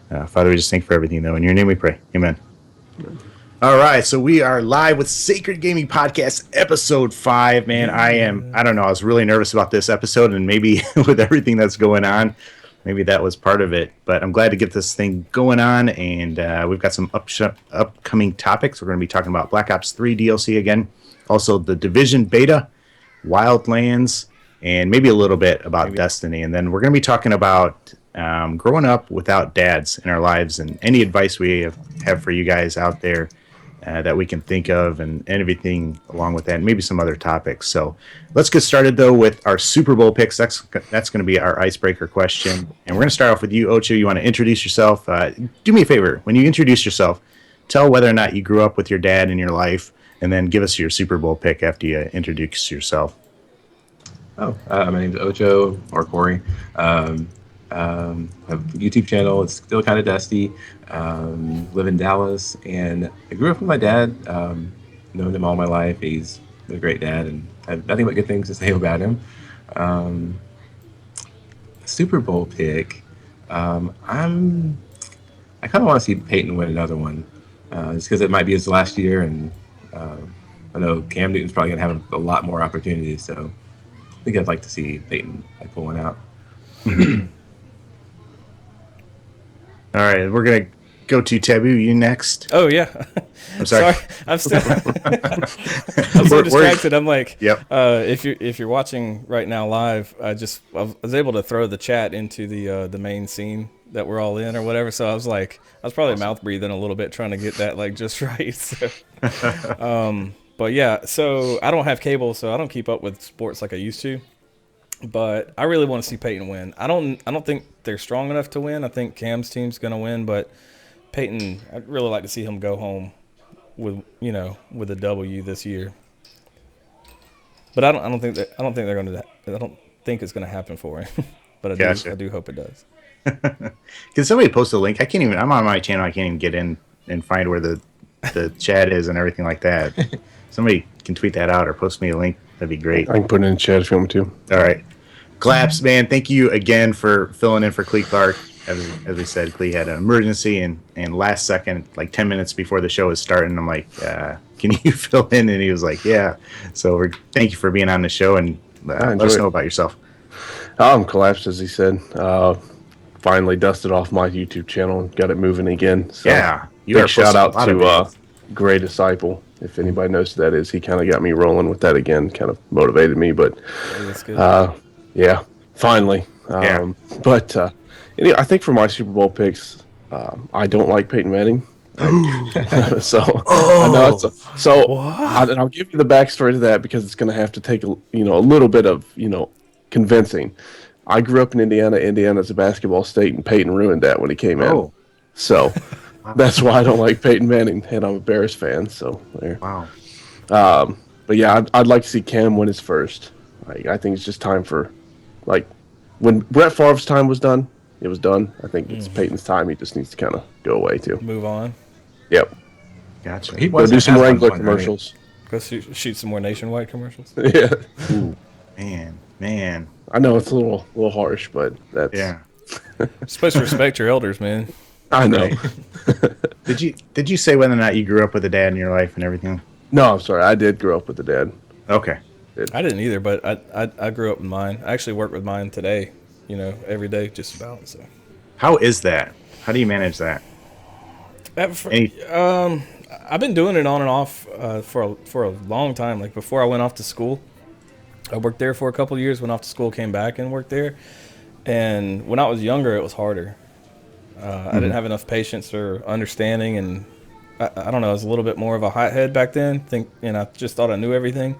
Father, we just thank you for everything, though. In your name we pray. Amen. All right, so we are live with Sakred Gaming Podcast, episode 5. Man, I don't know, I was really nervous about this episode, and maybe with everything that's going on, maybe that was part of it. But I'm glad to get this thing going on, and we've got some upcoming topics. We're going to be talking about Black Ops 3 DLC again, also the Division Beta, Wildlands, and maybe a little bit about Destiny. And then we're going to be talking about growing up without dads in our lives, and any advice we have for you guys out there that we can think of, and everything along with that, and maybe some other topics. So let's get started, though, with our Super Bowl picks. That's going to be our icebreaker question. And we're going to start off with you, Ocho. You want to introduce yourself? Do me a favor. When you introduce yourself, tell whether or not you grew up with your dad in your life, and then give us your Super Bowl pick after you introduce yourself. My name's Ocho, or Corey. Have a YouTube channel. It's still kind of dusty. Live in Dallas, and I grew up with my dad. Known him all my life. He's a great dad, and I have nothing but good things to say about him. Super Bowl pick. I kind of want to see Peyton win another one, just because it might be his last year, and I know Cam Newton's probably gonna have a lot more opportunities. So I think I'd like to see Peyton pull one out. All right, we're going to go to Taboo. You next. Oh, yeah. I'm sorry. I'm still I'm so distracted. I'm like, yep. If you're watching right now live, I was able to throw the chat into the main scene that we're all in or whatever. So I was probably mouth breathing a little bit trying to get that like just right. So, but yeah, so I don't have cable, so I don't keep up with sports like I used to. But I really want to see Peyton win. I don't think they're strong enough to win. I think Cam's team's going to win, but Peyton, I'd really like to see him go home with a W this year. But I don't think they're going to. I don't think it's going to happen for him. But I do hope it does. Can somebody post a link? I'm on my channel. I can't even get in and find where the chat is and everything like that. Somebody can tweet that out or post me a link. That'd be great. I can put it in chat if you want me to. All right. Claps, man. Thank you again for filling in for Clee Clark. As we said, Clee had an emergency, and last second, like 10 minutes before the show was starting, I'm like, can you fill in? And he was like, yeah. So thank you for being on the show, and let us know about yourself. I'm collapsed, as he said. Finally dusted off my YouTube channel and got it moving again. So yeah. Big shout out to Gray Disciple. If anybody knows who that is, he kind of got me rolling with that again, kind of motivated me. But that's good. Yeah, finally. But anyway, I think for my Super Bowl picks, I don't like Peyton Manning. I know I'll give you the backstory to that, because it's going to have to take a little bit of convincing. I grew up in Indiana. Indiana's a basketball state, and Peyton ruined that when he came in. So that's why I don't like Peyton Manning, and I'm a Bears fan. So there. Wow. But yeah, I'd like to see Cam win his first. I think it's just time for, when Brett Favre's time was done, it was done. I think it's Peyton's time. He just needs to kind of go away too. Move on. Yep. Gotcha. Go do some Wrangler commercials. Go shoot some more Nationwide commercials. Yeah. Ooh, man. I know it's a little harsh, but that's You're supposed to respect your elders, man. I know. Did you say whether or not you grew up with a dad in your life and everything? No, I'm sorry. I did grow up with a dad. Okay. I didn't either, but I grew up with mine. I actually work with mine today, every day, just about. So, how is that? How do you manage that? I've been doing it on and off for a long time. Like before I went off to school, I worked there for a couple of years. Went off to school, came back and worked there. And when I was younger, it was harder. I didn't have enough patience or understanding, and I don't know. I was a little bit more of a hothead back then. I just thought I knew everything.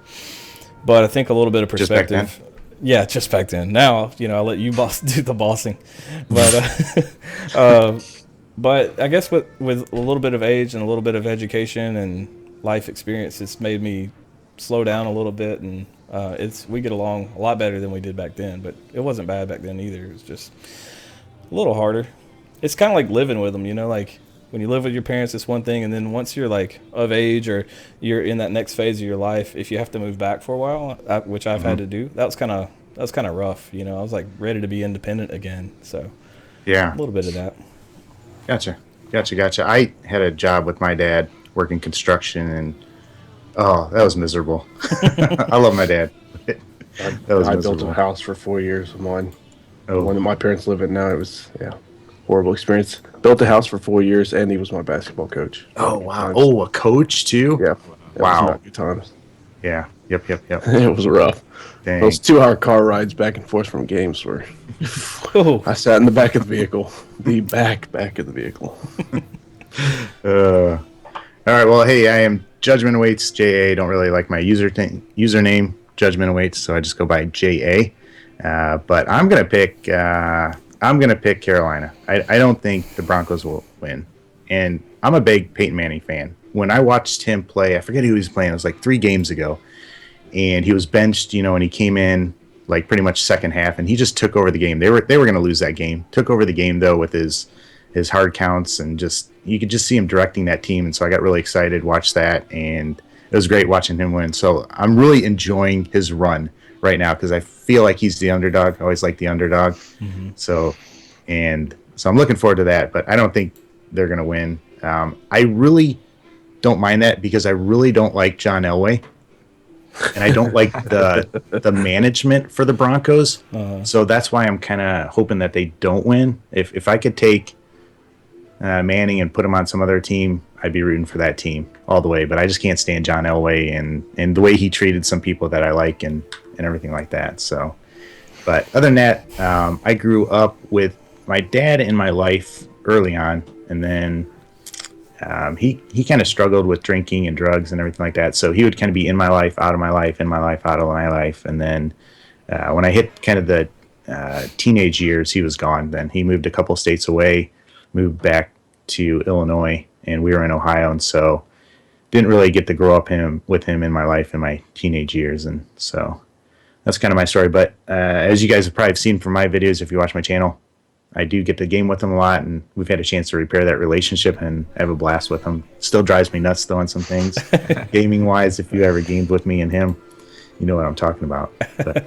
But I think a little bit of perspective. Just back then? Yeah, just back then. Now, I'll let you do the bossing. But but I guess with a little bit of age and a little bit of education and life experience, it's made me slow down a little bit, and we get along a lot better than we did back then. But it wasn't bad back then either. It was just a little harder. It's kind of like living with them, like when you live with your parents, it's one thing, and then once you're like of age or you're in that next phase of your life, if you have to move back for a while, which I've had to do, that was kind of rough. I was like ready to be independent again. So yeah, a little bit of that. Gotcha. I had a job with my dad working construction, and oh, that was miserable. I love my dad. That was I built miserable. a house for 4 years of mine. The Oh, one that my parents live in now. It was horrible experience. Built a house for 4 years, and he was my basketball coach. oh wow. Oh, a coach too? Yeah, it was Wow. not good times. Yeah. Yep. It was rough. Dang. Those 2-hour car rides back and forth from games were. Oh, I sat in the back of the vehicle, the back of the vehicle. All right. Well, hey, I am Judgment Awaits JA. Don't really like my username Judgment Awaits, so I just go by JA. But I'm gonna pick Carolina. I don't think the Broncos will win, and I'm a big Peyton Manning fan. When I watched him play, I forget who he was playing. It was like 3 games ago, and he was benched. And he came in like pretty much second half, and he just took over the game. They were going to lose that game. Took over the game though with his hard counts, and just you could just see him directing that team. And so I got really excited, watched that, and it was great watching him win. So I'm really enjoying his run right now because I feel like he's the underdog. I always like the underdog. Mm-hmm. So I'm looking forward to that, but I don't think they're going to win. I really don't mind that because I really don't like John Elway, and I don't like the management for the Broncos. So that's why I'm kind of hoping that they don't win. If I could take Manning and put him on some other team, I'd be rooting for that team all the way. But I just can't stand John Elway and the way he treated some people that I like and everything like that. So, but other than that, I grew up with my dad in my life early on, and then he kind of struggled with drinking and drugs and everything like that. So he would kind of be in my life, out of my life, in my life, out of my life. And then when I hit kind of the teenage years, he was gone. Then he moved a couple states away, moved back to Illinois, and we were in Ohio. And so didn't really get to grow up with him in my life in my teenage years. And so that's kind of my story. But as you guys have probably seen from my videos, if you watch my channel, I do get to game with him a lot, and we've had a chance to repair that relationship and have a blast with him. Still drives me nuts, though, on some things. Gaming-wise, if you ever gamed with me and him, you know what I'm talking about. But,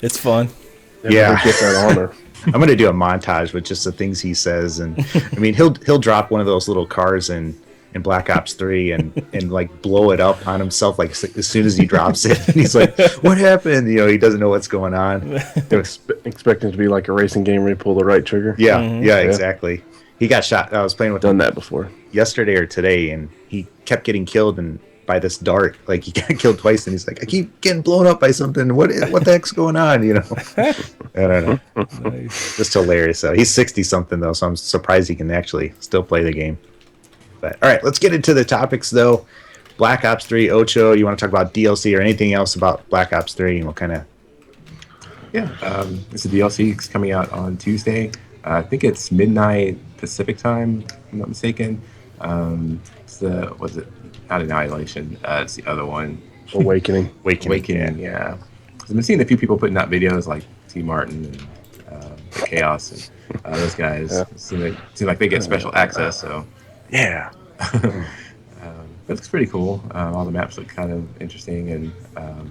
it's fun. yeah. Get that honor. I'm going to do a montage with just the things he says. And, I mean, he'll drop one of those little cars in Black Ops 3 and like blow it up on himself like as soon as he drops it. And he's like, what happened? He doesn't know what's going on. Expecting it to be like a racing game where you pull the right trigger. Yeah, yeah, exactly. He got shot. I was playing with him that before yesterday or today, and he kept getting killed by this dart. Like he got killed twice, and he's like, I keep getting blown up by something. What the heck's going on? I don't know. Nice. Just hilarious. So he's 60 something though, so I'm surprised he can actually still play the game. But all right, let's get into the topics though. Black Ops 3, Ocho, you want to talk about DLC or anything else about Black Ops 3 and what kind of... Yeah, it's a DLC. It's coming out on Tuesday. I think it's midnight Pacific time, if I'm not mistaken. It's was it? Not Annihilation. It's the other one. Awakening. Awakening, yeah. I've been seeing a few people putting out videos like T. Martin and Chaos and those guys. Yeah. Seem like they get special access, so... Yeah. It looks pretty cool. All the maps look kind of interesting, and I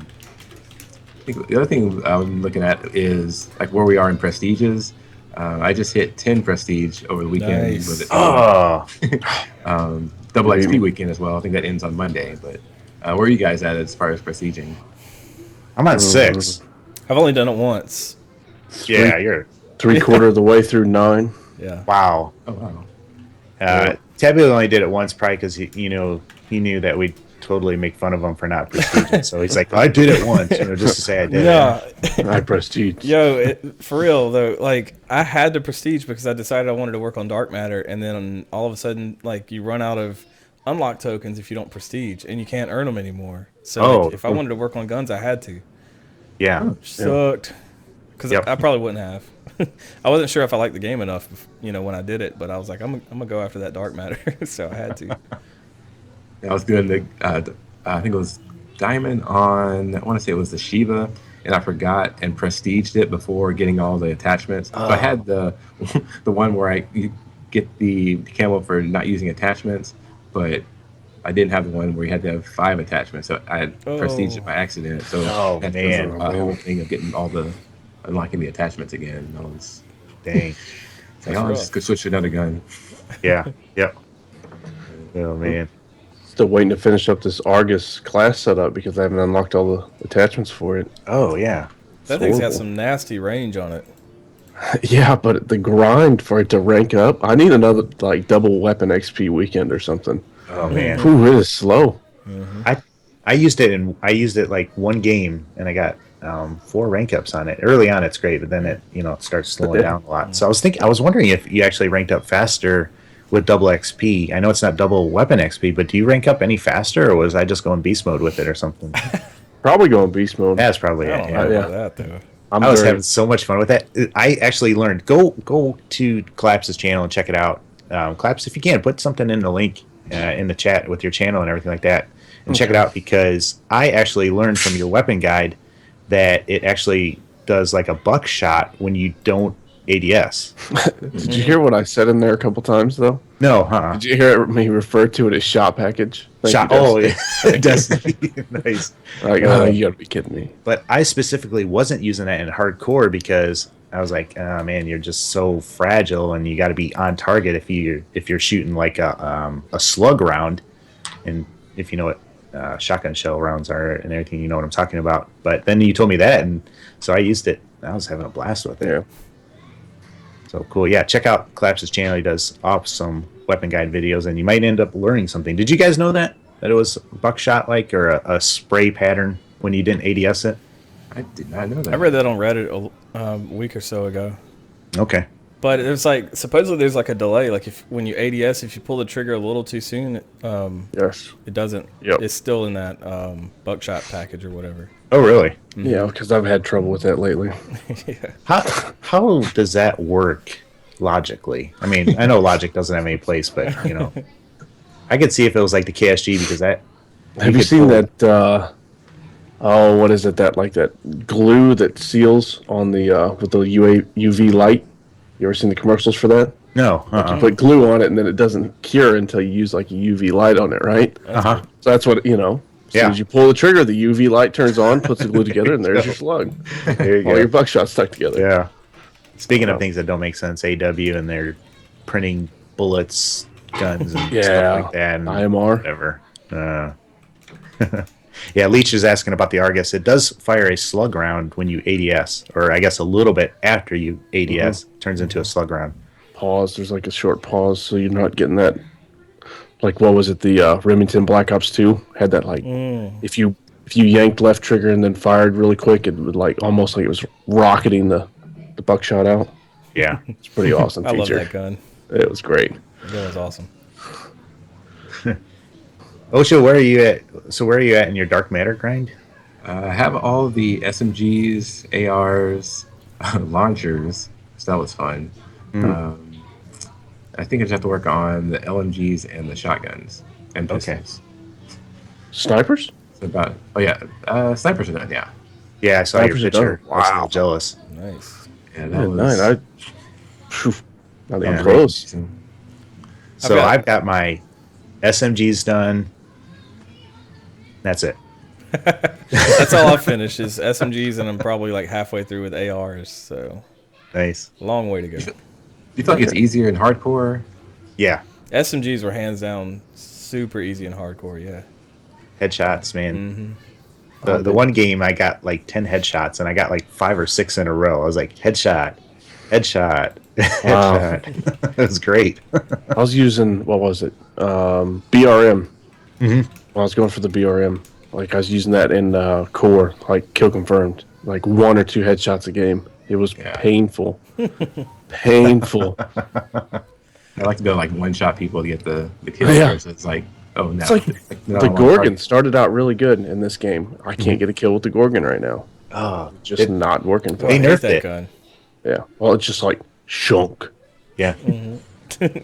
think the other thing I'm looking at is like where we are in prestiges. I just hit 10 prestige over the weekend. Nice. With it. Oh. Double XP weekend as well. I think that ends on Monday. But where are you guys at as far as prestiging? I'm on 6. I've only done it once. Yeah, you're... 3/4 of the way through 9. Yeah. Wow. Oh, wow. Tabby only did it once probably because he knew that we'd totally make fun of him for not prestiging. So he's like, I did it once, just to say I did it. I prestige. Yo, for real though, like I had to prestige because I decided I wanted to work on dark matter, and then all of a sudden, like you run out of unlock tokens if you don't prestige, and you can't earn them anymore. So like, if I wanted to work on guns, I had to. Yeah. Which sucked because I probably wouldn't have. I wasn't sure if I liked the game enough, when I did it, but I was like, I'm gonna go after that dark matter, so I had to. I was doing I think it was Diamond on, I want to say it was the Shiva, and I forgot and prestiged it before getting all the attachments. So I had the one where you get the camo for not using attachments, but I didn't have the one where you had to have 5 attachments. So I had prestiged it by accident. So Oh, man. a whole thing of getting unlocking the attachments again. I was Dang. like, I'll just go switch to another gun. Yeah. Yep. Oh man. Still waiting to finish up this Argus class setup because I haven't unlocked all the attachments for it. Oh yeah. That thing's got horrible. some nasty range on it. Yeah, but the grind for it to rank up, I need another like double weapon XP weekend or something. Oh man. Ooh, it is slow. I used it like one game and I got 4 rank ups on it. Early on it's great, but then it starts slowing down a lot. So I was wondering if you actually ranked up faster with double XP. I know it's not double weapon XP, but do you rank up any faster, or was I just going beast mode with it or something? Probably going beast mode. That's probably I it. don't Yeah. know about that though. I was having so much fun with that. I actually learned. Go to Collapse's channel and check it out. Collapse, if you can, put something in the link in the chat with your channel and everything like that, and check it out, because I actually learned from your weapon guide that it actually does like a buckshot when you don't ADS. Did you hear what I said in there a couple times though? No, huh? Did you hear me refer to it as shot package? Shot. Oh, yeah. Destiny. Nice. Like, you gotta be kidding me. But I specifically wasn't using that in hardcore because I was like, oh, man, you're just so fragile, and you got to be on target if you're shooting like a slug round, and if you know what shotgun shell rounds are and everything, you know what I'm talking about. But then you told me that, and so I used it. I was having a blast with it. Yeah. So cool. Yeah, check out Collapse's channel. He does awesome weapon guide videos, and you might end up learning something. Did you guys know that it was buckshot like, or a spray pattern when you didn't ADS it? I did not know that. I read that on Reddit a week or so ago. Okay. But it was like, supposedly there's like a delay. Like when you ADS, if you pull the trigger a little too soon, Yes. it doesn't. Yep. It's still in that buckshot package or whatever. Oh, really? Yeah, because I've had trouble with that lately. Yeah. How does that work logically? I mean, I know logic doesn't have any place, but I could see if it was like the KSG, because that. Have you seen that? What is it? That glue that seals on the with the UV light. You ever seen the commercials for that? No. You put glue on it, and then it doesn't cure until you use like a UV light on it, right? Uh-huh. So that's what As soon as you pull the trigger, the UV light turns on, puts the glue together, and there's your slug. There you All go. your buckshots stuck together. Yeah. Speaking of things that don't make sense, AW, and they're printing bullets, guns, and stuff like that. And IMR. Whatever. Yeah, Leech is asking about the Argus. It does fire a slug round when you ADS, or I guess a little bit after you ADS, turns into a slug round. Pause. There's like a short pause, so you're not getting that. Like, what was it? The Remington Black Ops 2 had that, like, if you yanked left trigger and then fired really quick, it would like almost like it was rocketing the buckshot out. Yeah. It's pretty awesome I love feature. that gun. It was great. That was awesome. Osho, where are you at? So where are you at in your dark matter grind? I have all the SMGs, ARs, launchers, so that was fun. I think I just have to work on the LMGs and the shotguns and pistols. Snipers? So snipers are done, yeah. Yeah, I saw your Snipers are picture. done. I was a Wow. little jealous. Nice. Yeah, Yeah, nine. Not even Yeah. close. So got- I've got my SMGs done. That's it. That's all I've finished is SMGs, and I'm probably like halfway through with ARs. So Nice. long way to go. Do you feel like it's easier in hardcore? Yeah. SMGs were hands down super easy in hardcore. Yeah. Headshots, man. The one game I got like 10 headshots, and I got like 5 or 6 in a row. I was like, headshot, headshot, headshot. It was great. I was using, what was it? BRM. When I was going for the BRM. Like, I was using that in core, like, kill confirmed. Like, 1 or 2 headshots a game. It was painful. Painful. I like to go like one-shot people to get the kill. Yeah. So it's like, oh no. It's like the Gorgon started out really good in this game. I can't get a kill with the Gorgon right now. Oh, Just not working for They me. I hate nerfed that it. gun. Yeah. Well, it's just like shunk. yeah.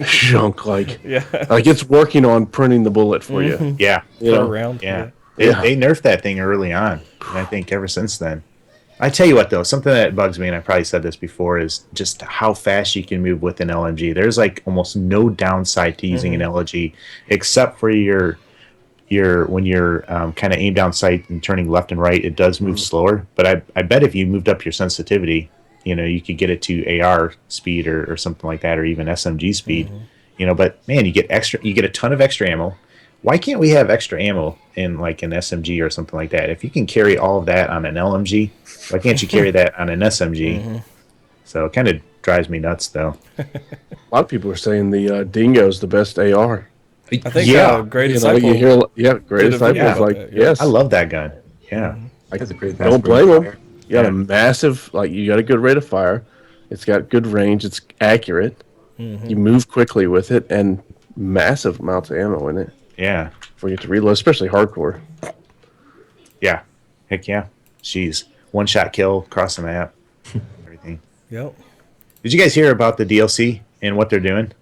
Shunk. Like, Yeah. like it's working on printing the bullet for you. Yeah. You Put know? around. Yeah. Yeah. They nerfed that thing early on. And I think ever since then. I tell you what, though, something that bugs me, and I probably said this before, is just how fast you can move with an LMG. There's like almost no downside to using an LMG, except for your when you're kind of aimed down sight and turning left and right, it does move slower. But I bet if you moved up your sensitivity, you could get it to AR speed or something like that, or even SMG speed. But man, you get a ton of extra ammo. Why can't we have extra ammo in like an SMG or something like that? If you can carry all of that on an LMG, why can't you carry that on an SMG? So it kind of drives me nuts, though. A lot of people are saying the Dingo's the best AR. I think Great You Disciple. hear, Great did a Disciple video is like, about that, yeah. yes. I love that gun. Yeah. That's a pretty Don't blame them. You got Yeah. a massive, you got a good rate of fire. It's got good range. It's accurate. You move quickly with it, and massive amounts of ammo in it. Yeah. Before you get to reload, especially hardcore. Yeah. Heck yeah. Jeez. One shot kill across the map. Everything. Yep. Did you guys hear about the DLC and what they're doing?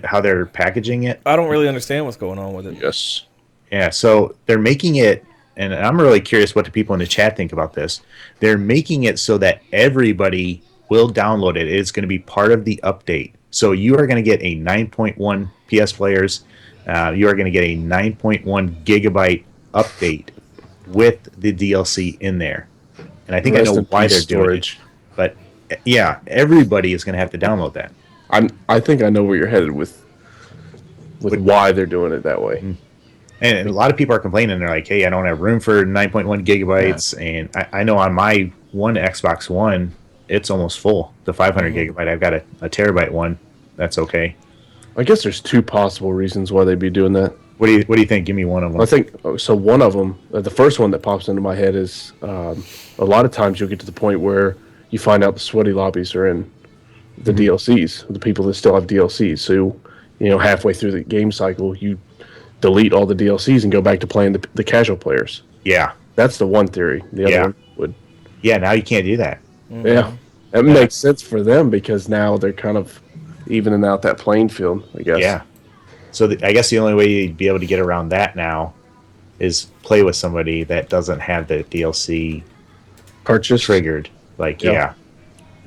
How they're packaging it? I don't really understand what's going on with it. Yes. Yeah, so they're making it, and I'm really curious what the people in the chat think about this. They're making it so that everybody will download it. It's going to be part of the update. So you are going to get a 9.1 PS players. You are going to get a 9.1 gigabyte update with the DLC in there. And I think I know why they're doing it. But yeah, everybody is going to have to download that. I think I know where you're headed with why they're doing it that way. And a lot of people are complaining. They're like, hey, I don't have room for 9.1 gigabytes. Yeah. And I know on my one Xbox One, it's almost full. The 500 gigabyte. I've got a terabyte one. That's okay. I guess there's two possible reasons why they'd be doing that. What do you think? Give me one of them. I think so. One of them, the first one that pops into my head is a lot of times you'll get to the point where you find out the sweaty lobbies are in the DLCs, the people that still have DLCs. So, halfway through the game cycle, you delete all the DLCs and go back to playing the casual players. Yeah. That's the one theory. The other one would. Yeah, now you can't do that. Yeah. That makes sense for them because now they're kind of evening out that playing field, I guess. Yeah. So I guess the only way you'd be able to get around that now is play with somebody that doesn't have the DLC purchase triggered. Like, yeah.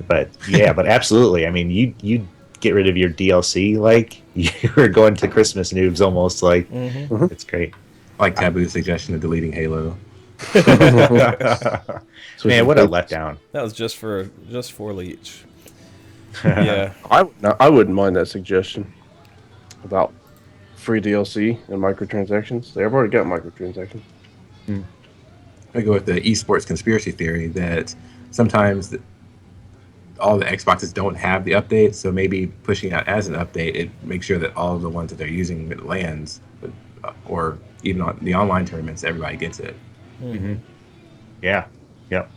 But absolutely. I mean, you get rid of your DLC like you were going to Christmas noobs almost. Like, it's great. Like Taboo's suggestion of deleting Halo. Man, what a letdown. That was just for Leech. Yeah. I wouldn't mind that suggestion about free DLC and microtransactions. They've already got microtransactions. I go with the esports conspiracy theory that sometimes all the Xboxes don't have the update, so maybe pushing out as an update, it makes sure that all of the ones that they're using it lands, or even on the online tournaments, everybody gets it. Yeah. Yep.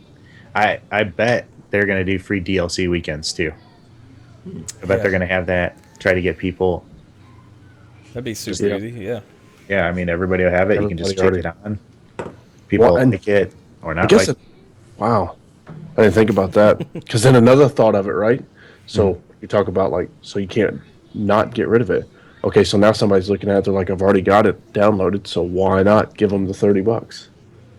I bet they're going to do free DLC weekends too. I bet they're going to have that. Try to get people. That'd be super easy. Yeah. Yeah, I mean, everybody will have it. You can just check it on. People like it or not. Wow. I didn't think about that. Because then another thought of it, right? So you talk about so you can't not get rid of it. Okay, so now somebody's looking at it, they're like, I've already got it downloaded, so why not give them the $30?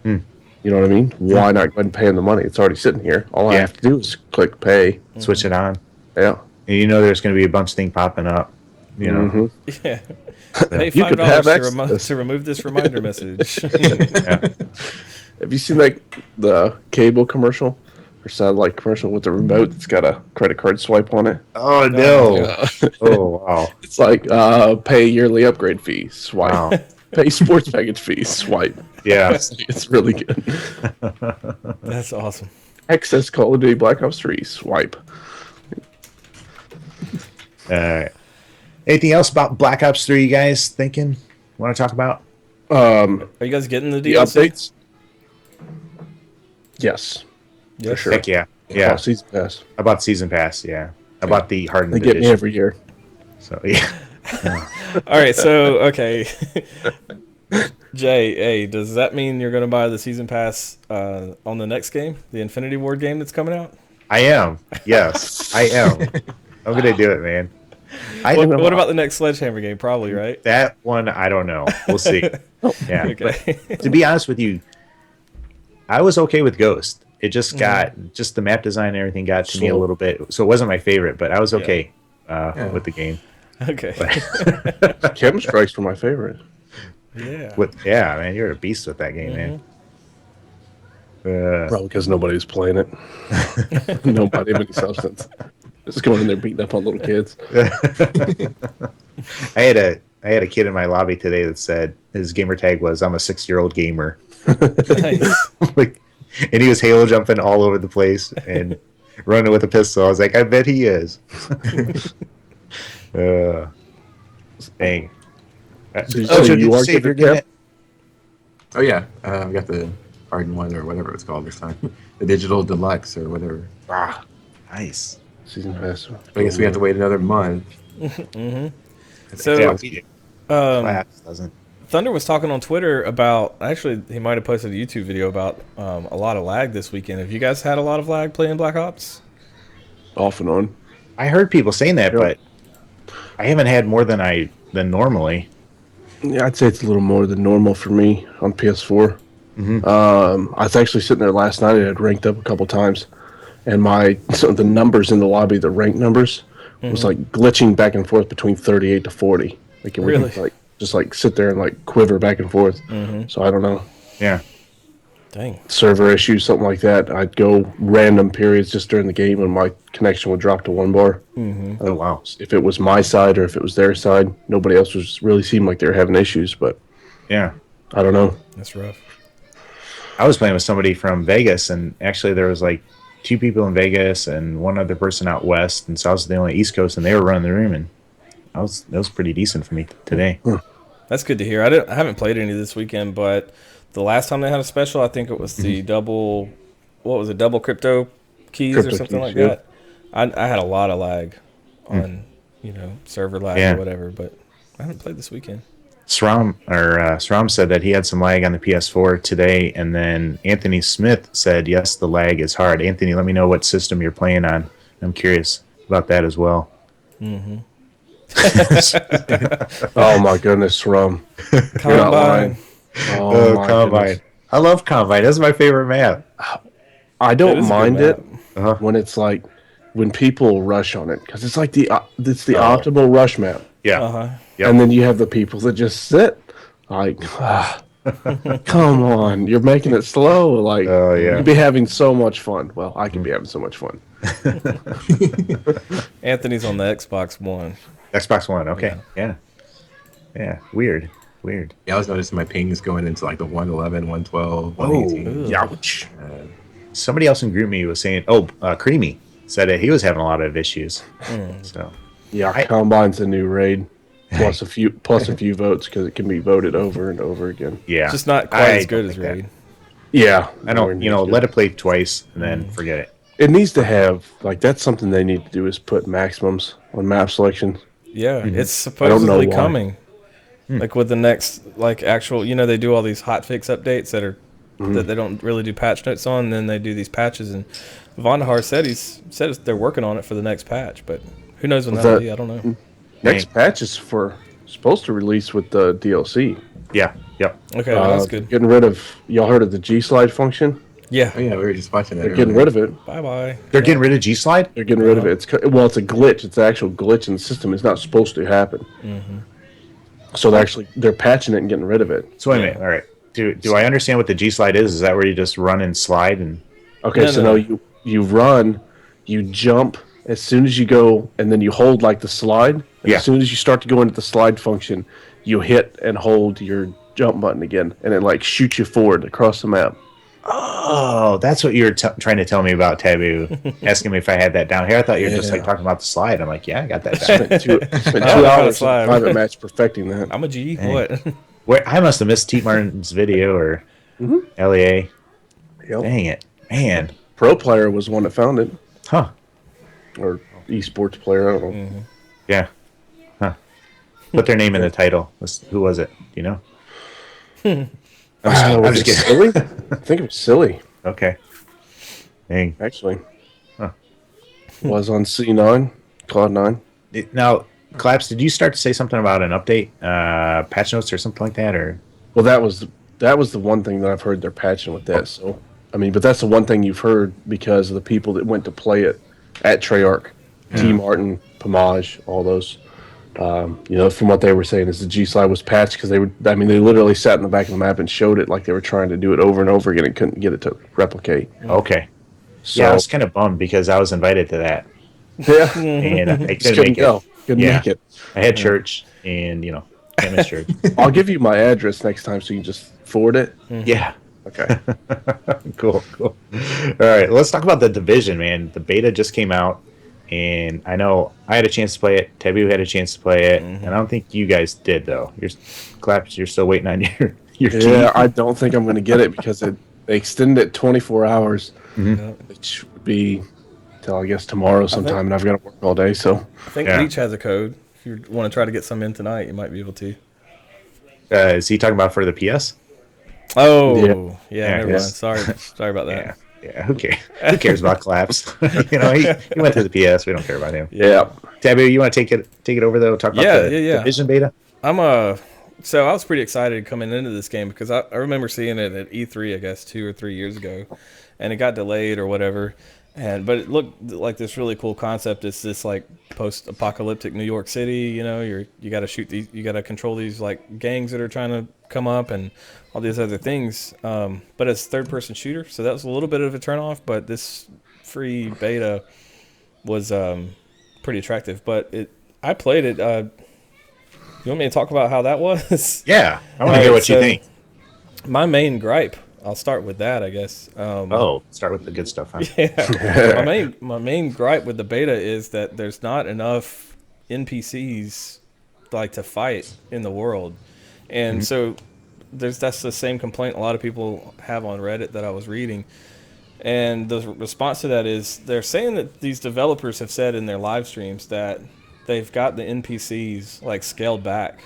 You know what I mean? Why not go ahead and pay them the money? It's already sitting here. All I have to do is click pay. Switch it on. Yeah. And there's going to be a bunch of things popping up. Yeah. Pay $5 to remove this reminder message. Have you seen the cable commercial or satellite commercial with the remote that's got a credit card swipe on it? Oh no! Oh wow! It's like pay yearly upgrade fee, swipe. Wow. Pay sports package fee, swipe. Yeah, it's really good. That's awesome. Access Call of Duty Black Ops 3, swipe. Anything else about Black Ops 3 you guys thinking? Want to talk about? Are you guys getting the DLC? Updates? Yes. Yeah, for sure. Heck yeah. Yeah. Season Pass. I bought Season Pass, yeah. I bought the Hardened They get me every year. So, yeah. All right, so, okay. Jay, hey, does that mean you're going to buy the Season Pass on the next game, the Infinity Ward game that's coming out? I am. Yes, I am. I'm going to do it, man. What about the next Sledgehammer game? Probably, right? That one, I don't know. We'll see. Yeah. Okay. To be honest with you, I was okay with Ghost. It just got, just the map design and everything got to me a little bit. So it wasn't my favorite, but I was okay with the game. Okay. Chem Strikes were my favorite. Yeah. Yeah, man, you're a beast with that game, man. Probably because nobody's playing it. Nobody of any substance. Just going in there beating up on little kids. I had a kid in my lobby today that said his gamer tag was "I'm a 6-year-old gamer." Nice. Like, and he was halo jumping all over the place and running with a pistol. I was like, I bet he is. Dang. So Did you are say if you're getting getting it? Oh yeah, we got the Hardened one or whatever it's called this time, the digital deluxe or whatever. Ah, nice. Season pass. I guess we have to wait another month. So, Yeah, we do. Claps doesn't. Thunder was talking on Twitter about, actually, he might have posted a YouTube video about a lot of lag this weekend. Have you guys had a lot of lag playing Black Ops? Off and on. I heard people saying that, Yep. but I haven't had more than normally. Yeah, I'd say it's a little more than normal for me on PS4. Mhm. I was actually sitting there last night. I had ranked up a couple times, and the numbers in the lobby, the rank numbers, was like glitching back and forth between 38 to 40. Like it Really? would like just like sit there and like quiver back and forth. So I don't know, Yeah. Dang. server issues, something like that. I'd go random periods just during the game when my connection would drop to 1 bar. Oh wow. If it was my side or if it was their side, nobody else was really seemed like they were having issues. But Yeah. I don't know. That's rough. I was playing with somebody from Vegas, and actually there was like 2 people in Vegas and 1 other person out west, and so I was the only East Coast, and they were running the room, and that was pretty decent for me today. That's good to hear. I haven't played any this weekend, but the last time they had a special, I think it was the double crypto keys or Crypto something keys, like that. I had a lot of lag on, server lag Yeah. or whatever, but I haven't played this weekend. Sram said that he had some lag on the PS4 today, and then Anthony Smith said, yes, the lag is hard. Anthony, let me know what system you're playing on. I'm curious about that as well. Oh my goodness, Rum. You're not Combine. lying. Oh, my Combine. goodness. I love Combine. That's my favorite map. I It don't is a good mind map. it when it's like when people rush on it because it's like the Oh. optimal rush map, Yeah. Uh-huh. Yep. and then you have the people that just sit like, come on, you're making it slow. Like, Oh, yeah. you'd be having so much fun. Well, I can be having so much fun. Anthony's on the Xbox One. Xbox One. Okay. Yeah. Weird. Yeah, I was noticing my pings going into like the 111, 112, 118. Ouch. Somebody else in GroupMe was saying, Creamy said that he was having a lot of issues. So Yeah, Combine's a new raid. Plus a few votes because it can be voted over and over again. yeah, Just not quite I as good don't as think that. Raid. Yeah, I don't, let it play twice and then forget it. It needs to have like that's something they need to do is put maximums on map selection. Yeah, it's I don't know supposedly why. coming. Like with the next, like actual, they do all these hotfix updates that are that they don't really do patch notes on. And then they do these patches, and Vondahar said they're working on it for the next patch, but who knows when Was that'll that- be? I don't know. Next patch is supposed to release with the DLC. Yeah. Yep. Okay, well, that's good. Getting rid of y'all heard of the G slide function? Yeah. Oh yeah, we were just watching that. They're getting rid of it. Bye bye. They're getting rid of G Slide. They're getting rid of it. It's a glitch. It's an actual glitch in the system. It's not supposed to happen. So they're patching it and getting rid of it. So wait a minute. All right. Do I understand what the G Slide is? Is that where you just run and slide and? Okay, No. you run, you jump as soon as you go, and then you hold like the slide. And Yeah. As soon as you start to go into the slide function, you hit and hold your jump button again, and it like shoots you forward across the map. Oh, that's what you were trying to tell me about Taboo. Asking me if I had that down here. I thought you were just like Yeah. talking about the slide. I'm like, yeah, I got that down. Spent two know how to hours in slide. a private match perfecting that. I'm a G. Hey. What? Where I must have missed T Martin's video or LEA. Yep. Dang it, man. Pro player was one that found it, Huh? or esports player. I don't know. Yeah. Huh? Put their name in the title. Who was it? Do you know? I'm Was just it kidding. silly? I think it was silly. Okay. Dang. Actually, Huh. was on C9, Cloud9. Now, Claps, did you start to say something about an update, patch notes or something like that, or? Well, that was the one thing that I've heard they're patching with that. So, I mean, but that's the one thing you've heard because of the people that went to play it at Treyarch, T Martin, Pomage, all those. From what they were saying, is the G slide was patched because they literally sat in the back of the map and showed it like they were trying to do it over and over again and couldn't get it to replicate. Okay. So, Yeah, I was kind of bummed because I was invited to that. Yeah. and I Just couldn't make it. go. Couldn't Yeah. make it. I had church, and can't miss church. I'll give you my address next time so you can just forward it. Yeah. Okay. Cool. All right, let's talk about the Division, man. The beta just came out, and I know I had a chance to play it. Tebu had a chance to play it, and I don't think you guys did though. You're still waiting on your key. Yeah, I don't think I'm going to get it because they extended it 24 hours. Mm-hmm. It should be till I guess tomorrow sometime, and I've got to work all day. So I think Yeah. Leech has a code. If you want to try to get some in tonight, you might be able to. Is he talking about for the PS? Oh, yeah, never mind. yes. Sorry about that. Yeah. Who cares about collapse? He went to the PS. We don't care about him. yeah, Tabu, you want to take it over though? Talk about the Division beta. So I was pretty excited coming into this game because I remember seeing it at E3, I guess 2 or 3 years ago, and it got delayed or whatever. But it looked like this really cool concept. It's this like post-apocalyptic New York City. You got to control these like gangs that are trying to come up and all these other things. But it's third-person shooter, so that was a little bit of a turnoff. But this free beta was pretty attractive. But I played it. You want me to talk about how that was? Yeah, I want to hear what you think. My main gripe. I'll start with that, I guess. Start with the good stuff. Huh? Yeah. my main gripe with the beta is that there's not enough NPCs like to fight in the world, and so that's the same complaint a lot of people have on Reddit that I was reading, and the response to that is they're saying that these developers have said in their live streams that they've got the NPCs like scaled back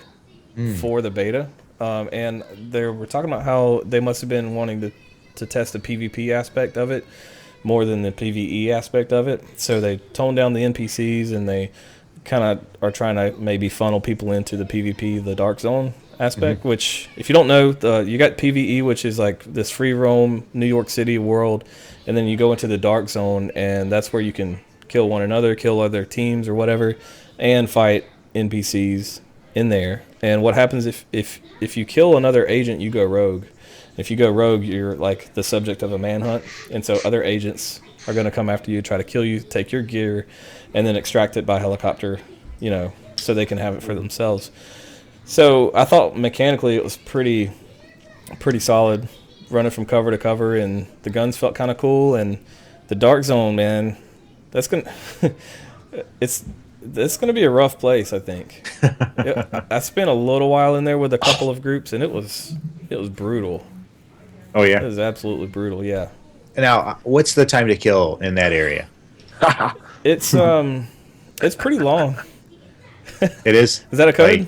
for the beta. And they were talking about how they must have been wanting to test the PvP aspect of it more than the PvE aspect of it. So they toned down the NPCs and they kind of are trying to maybe funnel people into the PvP, the Dark Zone aspect, which if you don't know, you got PvE, which is like this free roam New York City world. And then you go into the Dark Zone and that's where you can kill one another, kill other teams or whatever, and fight NPCs in there. And what happens if you kill another agent, you go rogue. If you go rogue, you're like the subject of a manhunt, and so other agents are going to come after you, try to kill you, take your gear, and then extract it by helicopter, so they can have it for themselves. So I thought mechanically it was pretty solid, running from cover to cover, and the guns felt kind of cool. And the Dark Zone, man, that's gonna it's going to be a rough place, I think. I spent a little while in there with a couple of groups, and it was brutal. Oh yeah, It was absolutely brutal. Yeah. Now, what's the time to kill in that area? It's pretty long. It is. Is that a code? Like,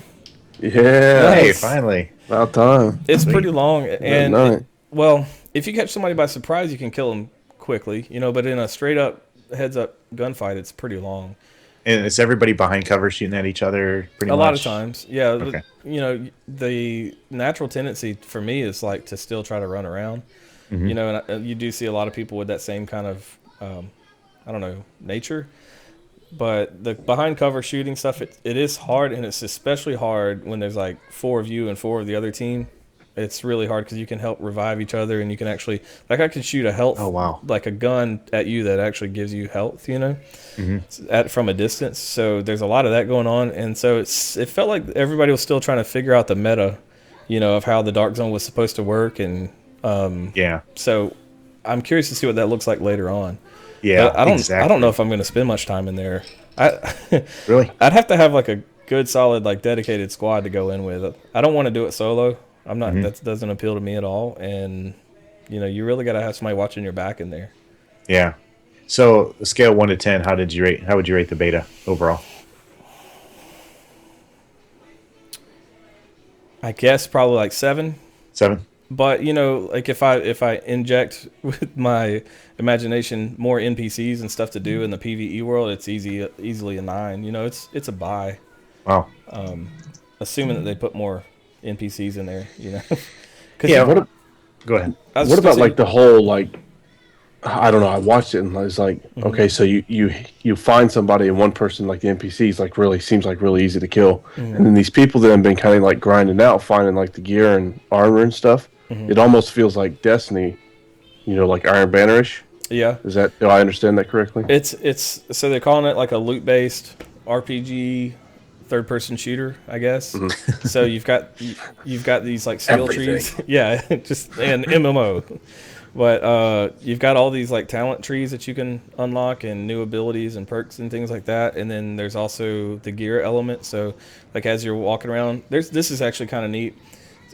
yeah. hey, Nice. finally. About time. It's pretty long, and night. well, if you catch somebody by surprise, you can kill them quickly, But in a straight up heads up gunfight, it's pretty long. And it's everybody behind cover shooting at each other pretty much? A lot of times, yeah. Okay. The natural tendency for me is like to still try to run around, and you do see a lot of people with that same kind of, nature. But the behind cover shooting stuff, it is hard, and it's especially hard when there's like 4 of you and 4 of the other team. It's really hard because you can help revive each other, and you can actually, like, I can shoot a health, like a gun at you that actually gives you health, from a distance. So there's a lot of that going on, and so it felt like everybody was still trying to figure out the meta, of how the Dark Zone was supposed to work, and So I'm curious to see what that looks like later on. Yeah, but I don't know if I'm going to spend much time in there. Really? I'd have to have like a good, solid, like dedicated squad to go in with. I don't want to do it solo. I'm not. That doesn't appeal to me at all. And you really got to have somebody watching your back in there. Yeah. So, scale 1 to 10, how would you rate the beta overall? I guess probably like 7. 7. But like if I inject with my imagination more NPCs and stuff to do in the PvE world, it's easily a 9. It's a buy. Wow. Assuming that they put more NPCs in there, Yeah. Go ahead. What about like the whole like? I don't know. I watched it and I was like, okay, so you find somebody and one person like the NPCs like really seems like really easy to kill, and then these people that have been kind of like grinding out, finding like the gear and armor and stuff. It almost feels like Destiny, like Iron Banner-ish. Yeah. Do I understand that correctly? It's so they're calling it like a loot based RPG third person shooter, I guess. Mm-hmm. So you've got these like skill trees. Yeah, just an MMO. But you've got all these like talent trees that you can unlock and new abilities and perks and things like that. And then there's also the gear element. So like as you're walking around, this is actually kind of neat.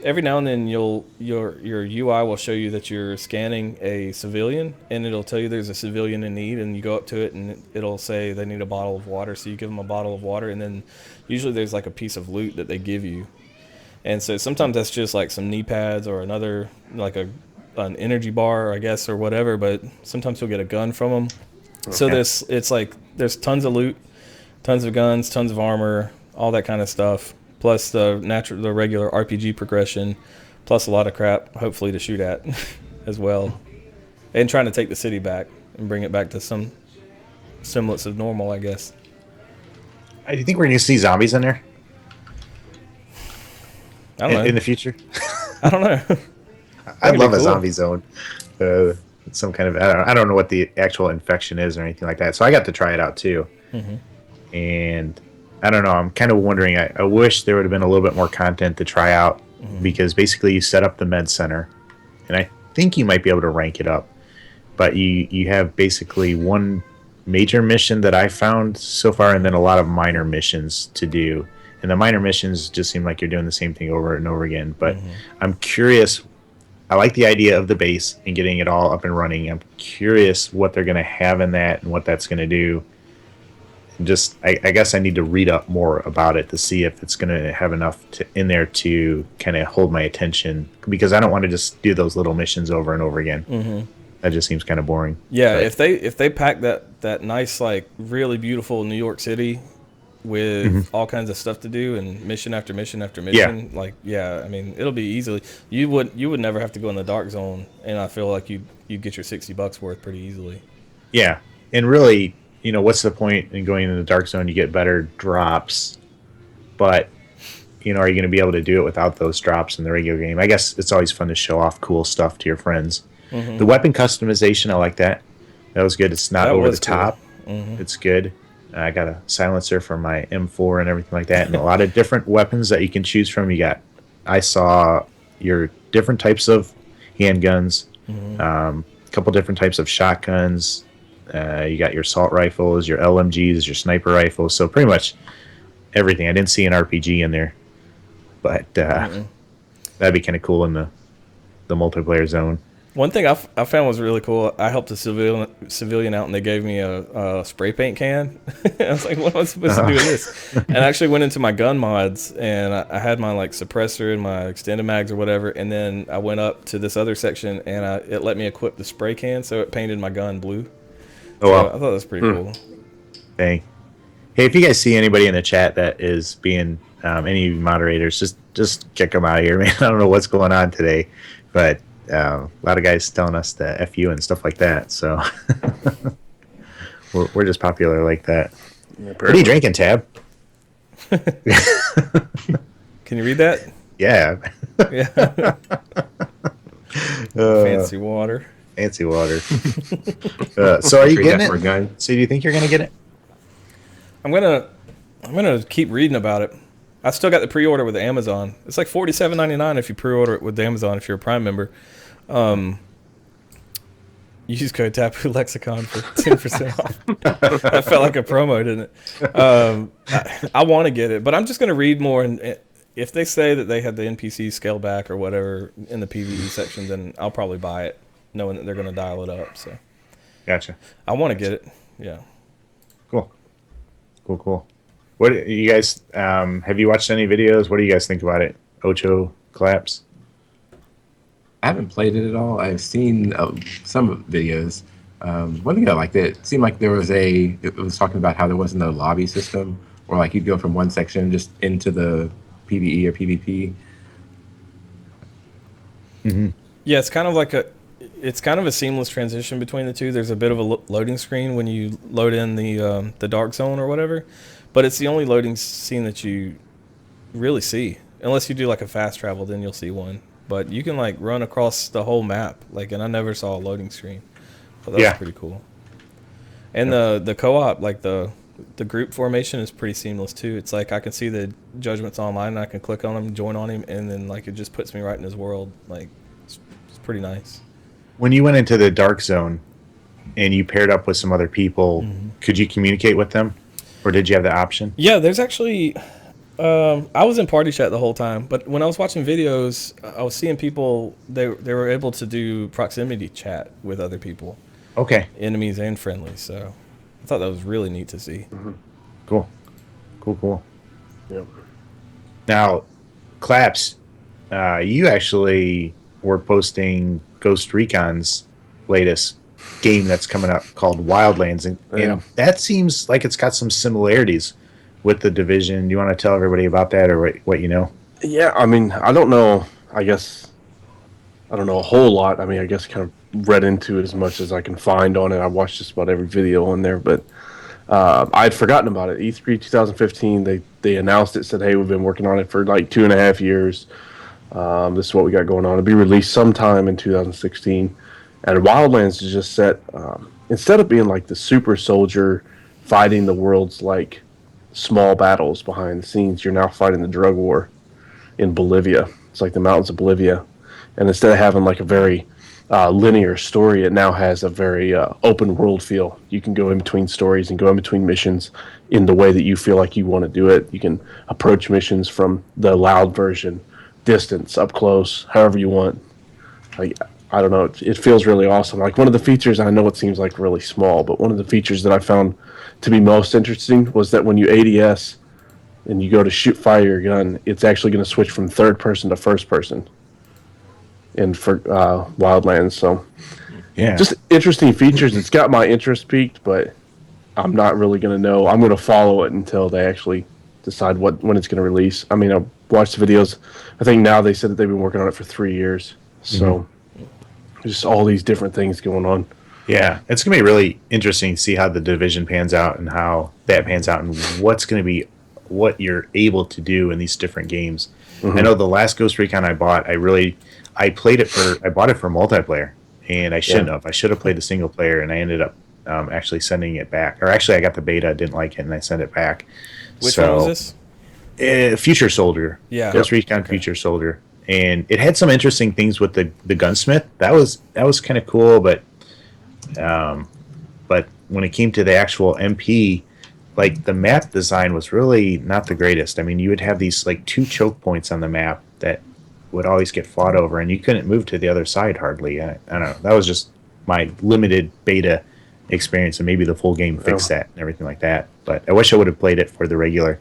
Every now and then your UI will show you that you're scanning a civilian, and it'll tell you there's a civilian in need, and you go up to it and it'll say they need a bottle of water. So you give them a bottle of water, and then usually there's like a piece of loot that they give you. And so sometimes that's just like some knee pads or another like an energy bar, I guess, or whatever. But sometimes you'll get a gun from them. Okay. So it's like there's tons of loot, tons of guns, tons of armor, all that kind of stuff. Plus the regular RPG progression, plus a lot of crap, hopefully to shoot at as well, and trying to take the city back and bring it back to some semblance of normal, I guess. Do you think we're going to see zombies in there? I don't know. In the future? I don't know. I'd love a zombie zone. Some kind of I don't know what the actual infection is or anything like that. So I got to try it out too, and I don't know. I'm kind of wondering. I wish there would have been a little bit more content to try out because basically you set up the med center, and I think you might be able to rank it up. But you have basically one major mission that I found so far, and then a lot of minor missions to do. And the minor missions just seem like you're doing the same thing over and over again. But I'm curious. I like the idea of the base and getting it all up and running. I'm curious what they're going to have in that and what that's going to do. I guess I need to read up more about it to see if it's going to have enough in there to kind of hold my attention, because I don't want to just do those little missions over and over again. That just seems kind of boring. Yeah, but if they pack that nice, like really beautiful New York City with all kinds of stuff to do and mission after mission after mission, I mean, it'll be easily you would never have to go in the dark zone, and I feel like you'd get your $60 worth pretty easily. Yeah, and really, what's the point in going in the dark zone? You get better drops, but are you going to be able to do it without those drops in the regular game? I guess it's always fun to show off cool stuff to your friends. The weapon customization, I like that. That was good. It's not over the top. It's good. I got a silencer for my M4 and everything like that, and a lot of different weapons that you can choose from. I saw your different types of handguns, a couple different types of shotguns. You got your assault rifles, your LMGs, your sniper rifles. So pretty much everything. I didn't see an RPG in there, but that'd be kind of cool in the multiplayer zone. One thing I found was really cool. I helped a civilian out, and they gave me a spray paint can. I was like, what am I supposed to do with this? And I actually went into my gun mods, and I had my like suppressor and my extended mags or whatever, and then I went up to this other section, and it let me equip the spray can, so it painted my gun blue. Oh, wow. I thought that was pretty cool. Dang. Hey, if you guys see anybody in the chat that is being any moderators, just kick them out of here, man. I don't know what's going on today, but a lot of guys telling us to F you and stuff like that. So we're just popular like that. Yeah, what are you drinking, Tab? Can you read that? Yeah. Yeah. Fancy water. Fancy water. So are you getting it? So do you think you're going to get it? I'm gonna keep reading about it. I still got the pre-order with Amazon. It's like $47.99 if you pre-order it with Amazon if you're a Prime member. Use code Tapu Lexicon for 10% off. That felt like a promo, didn't it? I want to get it, but I'm just gonna read more. And if they say that they had the NPC scaled back or whatever in the PvE section, then I'll probably buy it, knowing that they're gonna dial it up. So, gotcha. I want to get it. Yeah. Cool. What you guys have you watched any videos? What do you guys think about it? Ocho collapse? I haven't played it at all. I've seen some videos. One thing I liked, it seemed like it was talking about how there wasn't a lobby system, or like you'd go from one section just into the PvE or PvP. Yeah, it's kind of a seamless transition between the two. There's a bit of a loading screen when you load in the dark zone or whatever, but it's the only loading scene that you really see. Unless you do like a fast travel, then you'll see one. But you can like run across the whole map, and I never saw a loading screen. So that's pretty cool. And the co-op, like the group formation is pretty seamless too. It's like I can see the Judgments online and I can click on him, join on him, and then like it just puts me right in his world. Like it's pretty nice. When you went into the dark zone and you paired up with some other people, could you communicate with them, or did you have the option? Yeah, there's actually. I was in party chat the whole time, but when I was watching videos, I was seeing people. They were able to do proximity chat with other people. Okay. Enemies and friendlies. So I thought that was really neat to see. Cool. Cool. Yep. Now, Claps, you actually were posting Ghost Recon's latest game that's coming up called Wildlands, and that seems like it's got some similarities with the Division. Do you want to tell everybody about that, or what you know? Yeah, I mean, I don't know. I guess I don't know a whole lot. I mean, I guess kind of read into it as much as I can find on it. I watched just about every video on there, but I'd forgotten about it. E3 2015, they announced it, said, hey, we've been working on it for like 2.5 years. This is what we got going on. It'll be released sometime in 2016. And Wildlands is just set, instead of being like the super soldier fighting the world's like small battles behind the scenes, you're now fighting the drug war in Bolivia. It's like the mountains of Bolivia. And instead of having like a very linear story, it now has a very open world feel. You can go in between stories and go in between missions in the way that you feel like you want to do it. You can approach missions from the loud version, distance, up close, however you want. Like, I don't know, it feels really awesome. Like one of the features, I know it seems like really small, but one of the features that I found to be most interesting was that when you ADS and you go to fire your gun, it's actually going to switch from third person to first person in for Wildlands. So Yeah. just interesting features. It's got my interest peaked, but I'm not really going to know. I'm going to follow it until they actually decide when it's going to release. I mean, I watched the videos. I think now they said that they've been working on it for 3 years. So just all these different things going on. Yeah, it's going to be really interesting to see how the Division pans out and how that pans out and what's going to be what you're able to do in these different games. I know the last Ghost Recon I bought, I bought it for multiplayer, and I shouldn't have. I should have played the single player, and I ended up actually sending it back. Or actually, I got the beta, didn't like it, and I sent it back. Which one was this? Future Soldier. Yeah. Ghost Recon Future Soldier. And it had some interesting things with the gunsmith. That was kind of cool, but when it came to the actual MP, like the map design was really not the greatest. I mean, you would have these like 2 choke points on the map that would always get fought over, and you couldn't move to the other side hardly. I don't know. That was just my limited beta experience, and maybe the full game fixed that and everything like that. But I wish I would have played it for the regular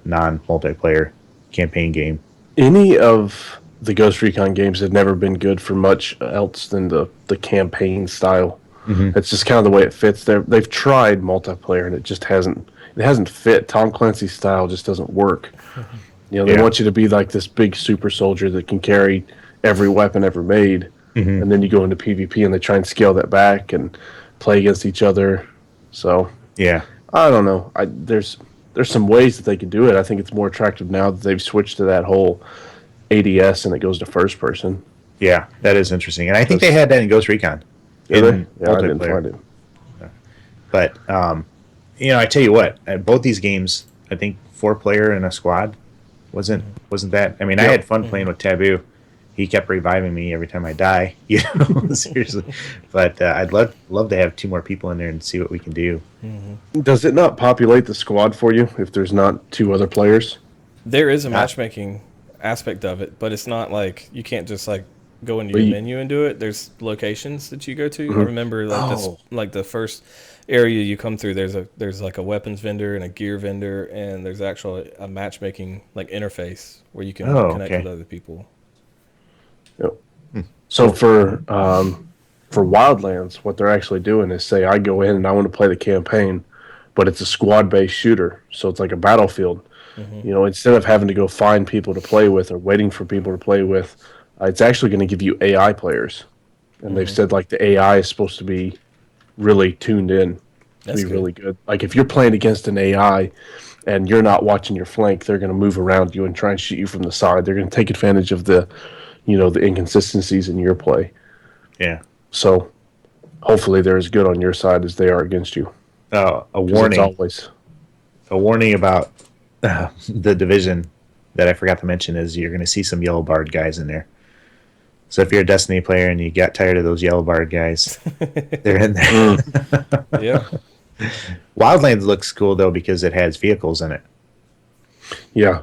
non-multiplayer campaign game. Any of the Ghost Recon games have never been good for much else than the campaign style. It's just kind of the way it fits there. They've tried multiplayer and it just hasn't fit. Tom Clancy's style just doesn't work. You know, they want you to be like this big super soldier that can carry every weapon ever made, and then you go into PvP and they try and scale that back and play against each other. So Yeah. I don't know. There's some ways that they can do it. I think it's more attractive now that they've switched to that whole ADS and it goes to first person. Yeah, that is interesting. And I think they had that in Ghost Recon. Yeah, I didn't find it. But, I tell you what, at both these games, I think 4-player in a squad wasn't that. I mean, I had fun playing with Taboo. He kept reviving me every time I die, seriously. But I'd love to have 2 more people in there and see what we can do. Does it not populate the squad for you if there's not 2 other players? There is a matchmaking aspect of it, but it's not like you can't just like go into your menu and do it. There's locations that you go to. I remember like the first area you come through, there's like a weapons vendor and a gear vendor, and there's actually a matchmaking like interface where you can connect with other people. Yep. So for Wildlands, what they're actually doing is say I go in and I want to play the campaign, but it's a squad-based shooter, so it's like a battlefield. Instead of having to go find people to play with or waiting for people to play with, it's actually going to give you AI players. And they've said like the AI is supposed to be really tuned in to be really good. Like if you're playing against an AI and you're not watching your flank, they're going to move around you and try and shoot you from the side. They're going to take advantage of the inconsistencies in your play. Yeah. So hopefully they're as good on your side as they are against you. A 'Cause it's warning. always. A warning about the division that I forgot to mention is you're going to see some yellow barred guys in there. So if you're a Destiny player and you got tired of those yellow barred guys, they're in there. Yeah. Wildlands looks cool though because it has vehicles in it. Yeah.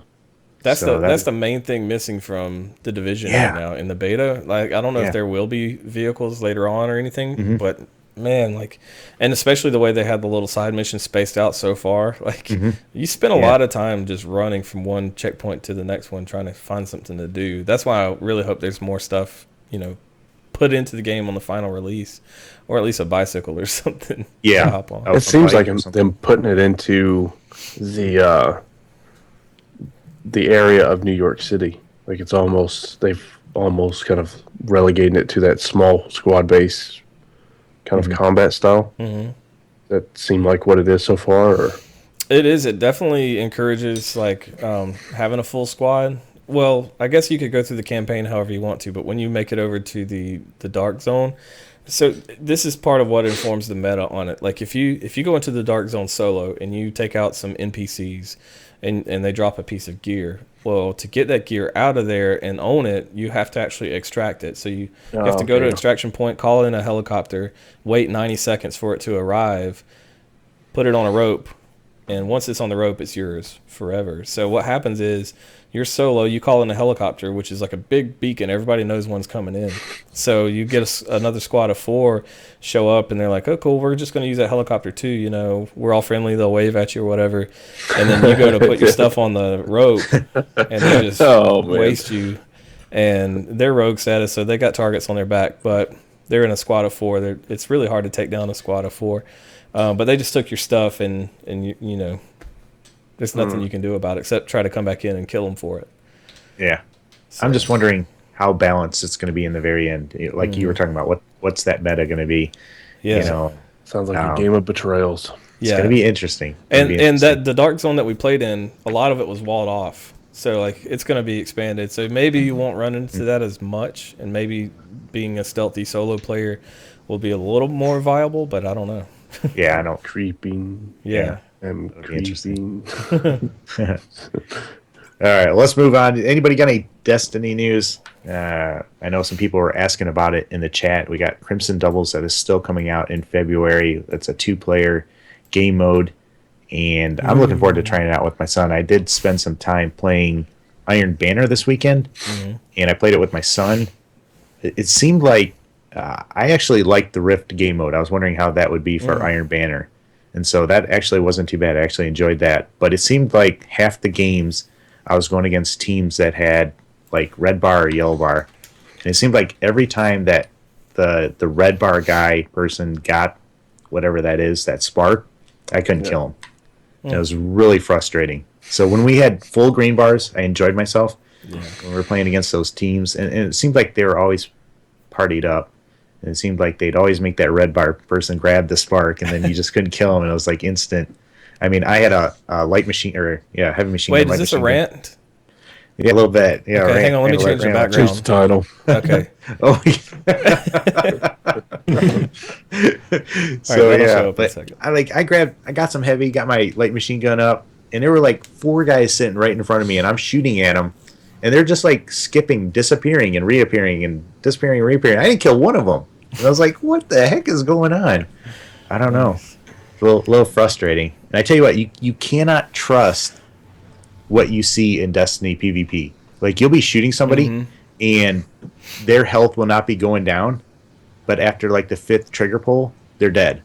That's So that's the main thing missing from the division Yeah. right now in the beta. Like, I don't know Yeah. if there will be vehicles later on or anything, Mhm. but man, like, and especially the way they had the little side missions spaced out so far, like, you spend a Yeah. lot of time just running from one checkpoint to the next one trying to find something to do. That's why I really hope there's more stuff, put into the game on the final release, or at least a bicycle or something. Yeah. to hop on. Oh, It seems like bike or something. them putting it into the area of New York City. Like they've almost kind of relegated it to that small squad base kind of combat style. Mhm. That seemed like what it is so far. Or It is. It definitely encourages having a full squad. Well, I guess you could go through the campaign however you want to, but when you make it over to the dark zone, so this is part of what informs the meta on it. Like if you go into the dark zone solo and you take out some NPCs and they drop a piece of gear, well, to get that gear out of there and own it, you have to actually extract it. So you have to go to okay. extraction point, call in a helicopter, wait 90 seconds for it to arrive, put it on a rope, and once it's on the rope, it's yours forever. So what happens is you're solo, you call in a helicopter, which is like a big beacon. Everybody knows one's coming in. So you get another squad of 4 show up, and they're like, oh, cool, we're just going to use that helicopter too. We're all friendly. They'll wave at you or whatever. And then you go to put your stuff on the rope, and they just waste you. And they're rogue status, so they got targets on their back, but they're in a squad of 4. It's really hard to take down a squad of 4. But they just took your stuff, and there's nothing you can do about it except try to come back in and kill them for it. Yeah. So, I'm just wondering how balanced it's going to be in the very end. Like you were talking about, what's that meta going to be? yeah, sounds like a game of betrayals. It's going to be interesting. And that the dark zone that we played in, a lot of it was walled off. So it's going to be expanded. So maybe you won't run into that as much, and maybe being a stealthy solo player will be a little more viable, but I don't know. Yeah, I don't. Creeping. Yeah. And That'll be interesting. creeping. All right, let's move on. Anybody got any Destiny news? I know some people were asking about it in the chat. We got Crimson Doubles that is still coming out in February. That's a 2-player game mode, and I'm looking forward to trying it out with my son. I did spend some time playing Iron Banner this weekend, and I played it with my son. It seemed like I actually liked the Rift game mode. I was wondering how that would be for Iron Banner, and so that actually wasn't too bad. I actually enjoyed that, but it seemed like half the games I was going against teams that had like red bar or yellow bar, and it seemed like every time that the red bar guy person got whatever that is, that spark, I couldn't kill him. And it was really frustrating. So when we had full green bars, I enjoyed myself. When we were playing against those teams, and it seemed like they were always partied up, and it seemed like they'd always make that red bar person grab the spark, and then you just couldn't kill them, and it was like instant. I mean, I had a light machine, heavy machine. Wait, gun, is this a rant? Yeah, a little bit. Yeah, Okay, rant, hang on, let me change the background. Change the title. Okay. Oh, so that'll show yeah, up in a but second. I got some heavy, got my light machine gun up, and there were like 4 guys sitting right in front of me, and I'm shooting at them, and they're just like skipping, disappearing, and reappearing, and disappearing, and reappearing. I didn't kill one of them, and I was like, "What the heck is going on?" I don't know. It's a little frustrating. And I tell you what, you cannot trust what you see in Destiny PvP. Like, you'll be shooting somebody, and their health will not be going down, but after like the 5th trigger pull, they're dead.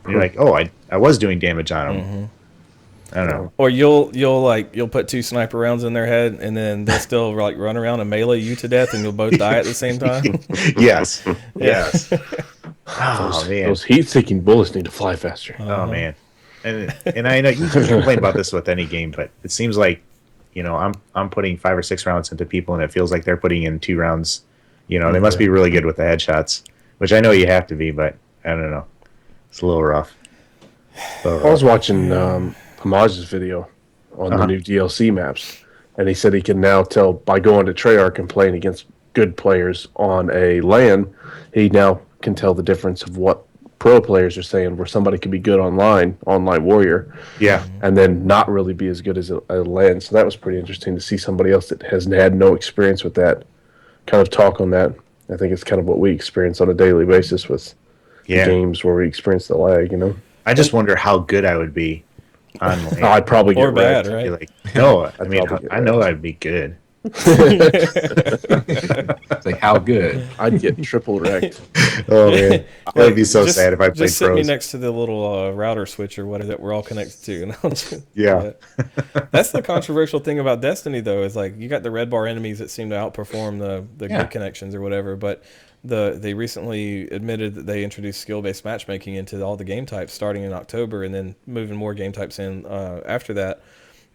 And you're like, oh, I was doing damage on them. I don't know. Or you'll put 2 sniper rounds in their head, and then they'll still like run around and melee you to death, and you'll both die at the same time. Yes. Yes. Oh, man. Those heat-seeking bullets need to fly faster. Oh, man. And I know you can complain about this with any game, but it seems like, I'm putting 5 or 6 rounds into people, and it feels like they're putting in 2 rounds. They must be really good with the headshots, which I know you have to be, but I don't know. It's a little rough. I was watching Hamage's video on the new DLC maps, and he said he can now tell by going to Treyarch and playing against good players on a LAN, he now can tell the difference of what pro players are saying, where somebody could be good online warrior, Yeah. and then not really be as good as a land. So that was pretty interesting to see somebody else that has had no experience with that kind of talk on that. I think it's kind of what we experience on a daily basis with games where we experience the lag, you know. I just wonder how good I would be on land. I'd probably get Or bad, wrecked. right? Be like, no, I mean, probably get I know wrecked. I'd be good. It's like, how good? I'd get triple wrecked. Oh man, that would be so Just- sad if I played Just sit me pros. next to the little router switch or whatever that we're all connected to. And I'll just- Yeah. That's the controversial thing about Destiny, though, is like you got the red bar enemies that seem to outperform the Yeah. good connections or whatever. But they recently admitted that they introduced skill-based matchmaking into all the game types starting in October, and then moving more game types in after that.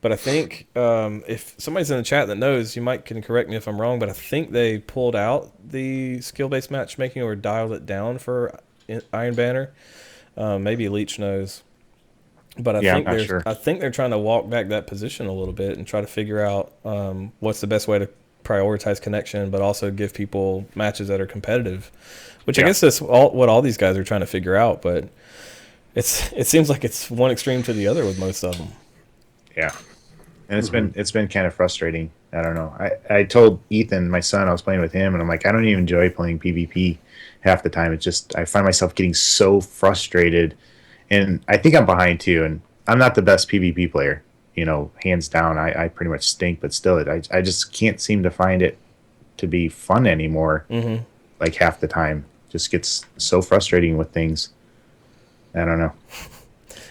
But I think if somebody's in the chat that knows, you can correct me if I'm wrong, but I think they pulled out the skill-based matchmaking or dialed it down for Iron Banner. Maybe Leech knows. But I'm not sure. I think they're trying to walk back that position a little bit and try to figure out what's the best way to prioritize connection, but also give people matches that are competitive, which I guess that's what all these guys are trying to figure out. But it seems like it's one extreme to the other with most of them. Yeah, and it's been kind of frustrating. I don't know. I told Ethan, my son, I was playing with him, and I'm like, I don't even enjoy playing PvP half the time. It's just I find myself getting so frustrated, and I think I'm behind too. And I'm not the best PvP player, you know, hands down. I pretty much stink, but still, I just can't seem to find it to be fun anymore. Mm-hmm. Like half the time, just gets so frustrating with things. I don't know.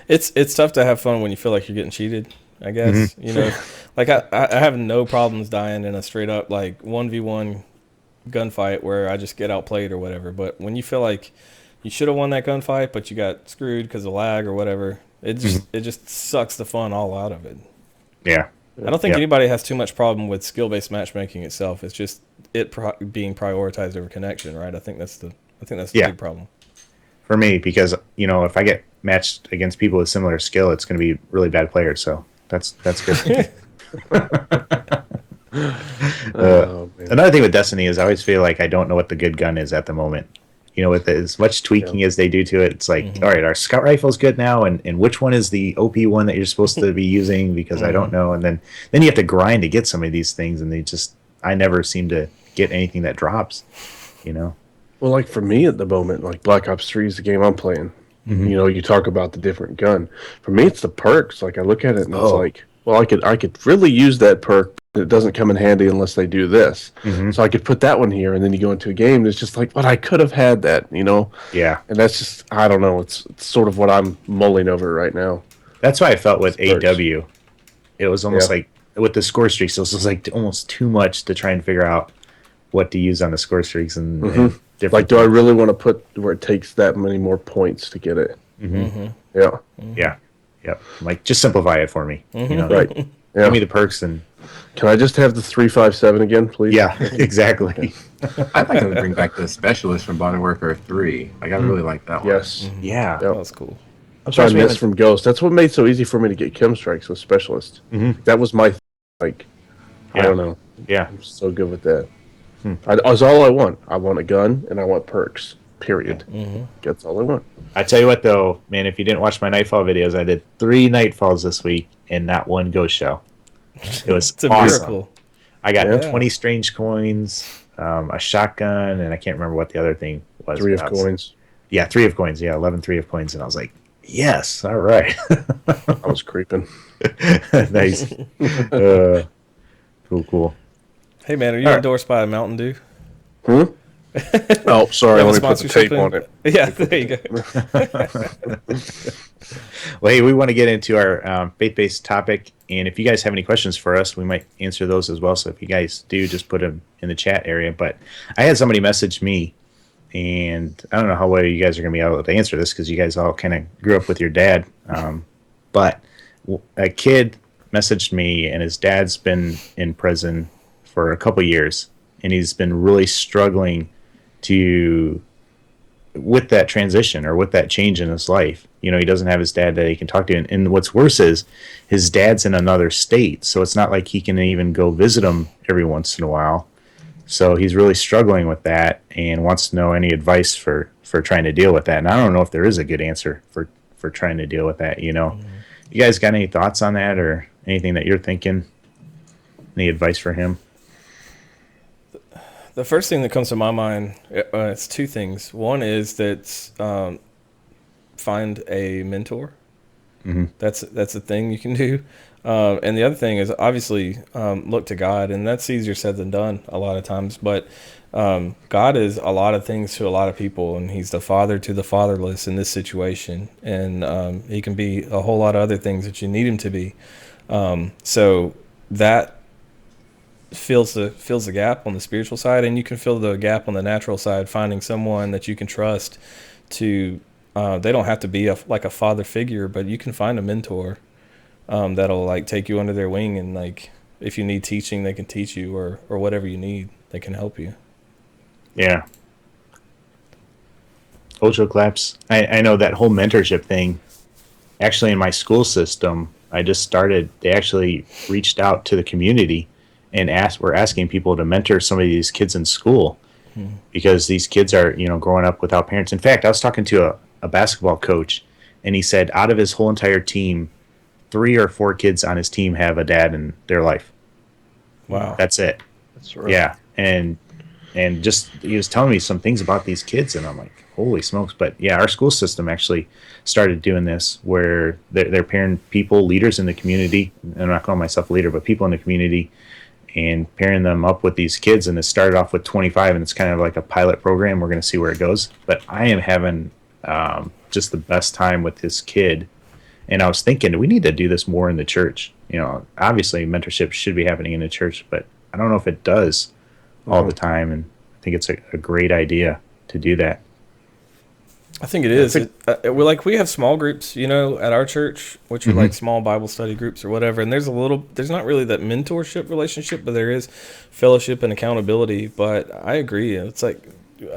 It's tough to have fun when you feel like you're getting cheated, I guess. You know, like I have no problems dying in a straight up like 1v1 gunfight where I just get outplayed or whatever. But when you feel like you should have won that gunfight, but you got screwed because of lag or whatever, it just sucks the fun all out of it. Yeah. I don't think anybody has too much problem with skill-based matchmaking itself. It's just being prioritized over connection, right? I think that's the big problem. For me, because you know, if I get matched against people with similar skill, it's going to be really bad players. So that's good. Another thing with Destiny is I always feel like I don't know what the good gun is at the moment. You know, with as much tweaking as they do to it, it's like, all right, our scout rifle's good now, and which one is the OP one that you're supposed to be using? Because I don't know. And then you have to grind to get some of these things, and I never seem to get anything that drops. You know. Well, like for me at the moment, like Black Ops 3 is the game I'm playing. You know, you talk about the different gun. For me, it's the perks. Like I look at it and it's like, well, I could really use that perk. It doesn't come in handy unless they do this. So I could put that one here, and then you go into a game, and it's just like, but I could have had that, you know? Yeah. And that's just, I don't know. It's sort of what I'm mulling over right now. That's why I felt with Perks. AW. It was almost like with the score streaks, it was like almost too much to try and figure out what to use on the score streaks and different. Like, do I really want to put where it takes that many more points to get it? Yeah. Yeah. Yep. Like, just simplify it for me. You know? Right. Yeah. Give me the perks and. Can I just have the 357 again, please? Yeah, exactly. I'd like them to bring back the specialist from Modern Warfare 3. Like, I really like that one. Yes. Yeah. That was cool. I'm So I surprised we missed from Ghost. That's what made it so easy for me to get Kim Strikes with Specialist. That was my, like, I don't know. Yeah. I'm so good with that. That's all I want. I want a gun, and I want perks, period. That's all I want. I tell you what, though, man, if you didn't watch my Nightfall videos, I did 3 Nightfalls this week and not one ghost shell. It was It's a awesome. miracle. I got Yeah. 20 strange coins, a shotgun, and I can't remember what the other thing was. 3 of but I was- coins. Yeah, 3 of coins. Yeah, 11 3 of coins. And I was like, yes, all right. I was creeping. Nice. Cool. Hey man, are you endorsed by Mountain Dew? Oh, sorry. You have a Let me put the sponsorship tape in? on it. Yeah, there you go. Well, hey, we want to get into our faith-based topic, and if you guys have any questions for us, we might answer those as well. So if you guys do, just put them in the chat area. But I had somebody message me, and I don't know how well you guys are going to be able to answer this because you guys all kind of grew up with your dad. But a kid messaged me, and his dad's been in prison for a couple years, and he's been really struggling with that transition or with that change in his life. You know, he doesn't have his dad that he can talk to. And what's worse is his dad's in another state. So it's not like he can even go visit him every once in a while. So he's really struggling with that and wants to know any advice for trying to deal with that. And I don't know if there is a good answer for trying to deal with that. You guys got any thoughts on that or anything that you're thinking? Any advice for him? The first thing that comes to my mind, it's two things. One is that find a mentor. Mm-hmm. That's a thing you can do. And the other thing is obviously look to God, and that's easier said than done a lot of times. But God is a lot of things to a lot of people, and He's the father to the fatherless in this situation, and He can be a whole lot of other things that you need Him to be. So that fills the gap on the spiritual side, and you can fill the gap on the natural side, finding someone that you can trust to. They don't have to be like a father figure, but you can find a mentor that'll like take you under their wing, and like if you need teaching, they can teach you, or whatever you need, they can help you. Yeah. Ocho claps. I know that whole mentorship thing. Actually, in my school system, I just started. They actually reached out to the community and we're asking people to mentor some of these kids in school because these kids are, growing up without parents. In fact, I was talking to a basketball coach, and he said out of his whole entire team, 3 or 4 kids on his team have a dad in their life. Wow. That's it. That's right. Yeah. And just he was telling me some things about these kids, and I'm like, holy smokes. But yeah, our school system actually started doing this where they're pairing people, leaders in the community. I'm not calling myself a leader, but people in the community, and pairing them up with these kids. And it started off with 25, and it's kind of like a pilot program. We're going to see where it goes. But I am having just the best time with this kid. And I was thinking, we need to do this more in the church. Obviously mentorship should be happening in the church, but I don't know if it does all the time. And I think it's a great idea to do that. I think it is. We have small groups, at our church, which are like small Bible study groups or whatever. And there's not really that mentorship relationship, but there is fellowship and accountability. But I agree. It's like,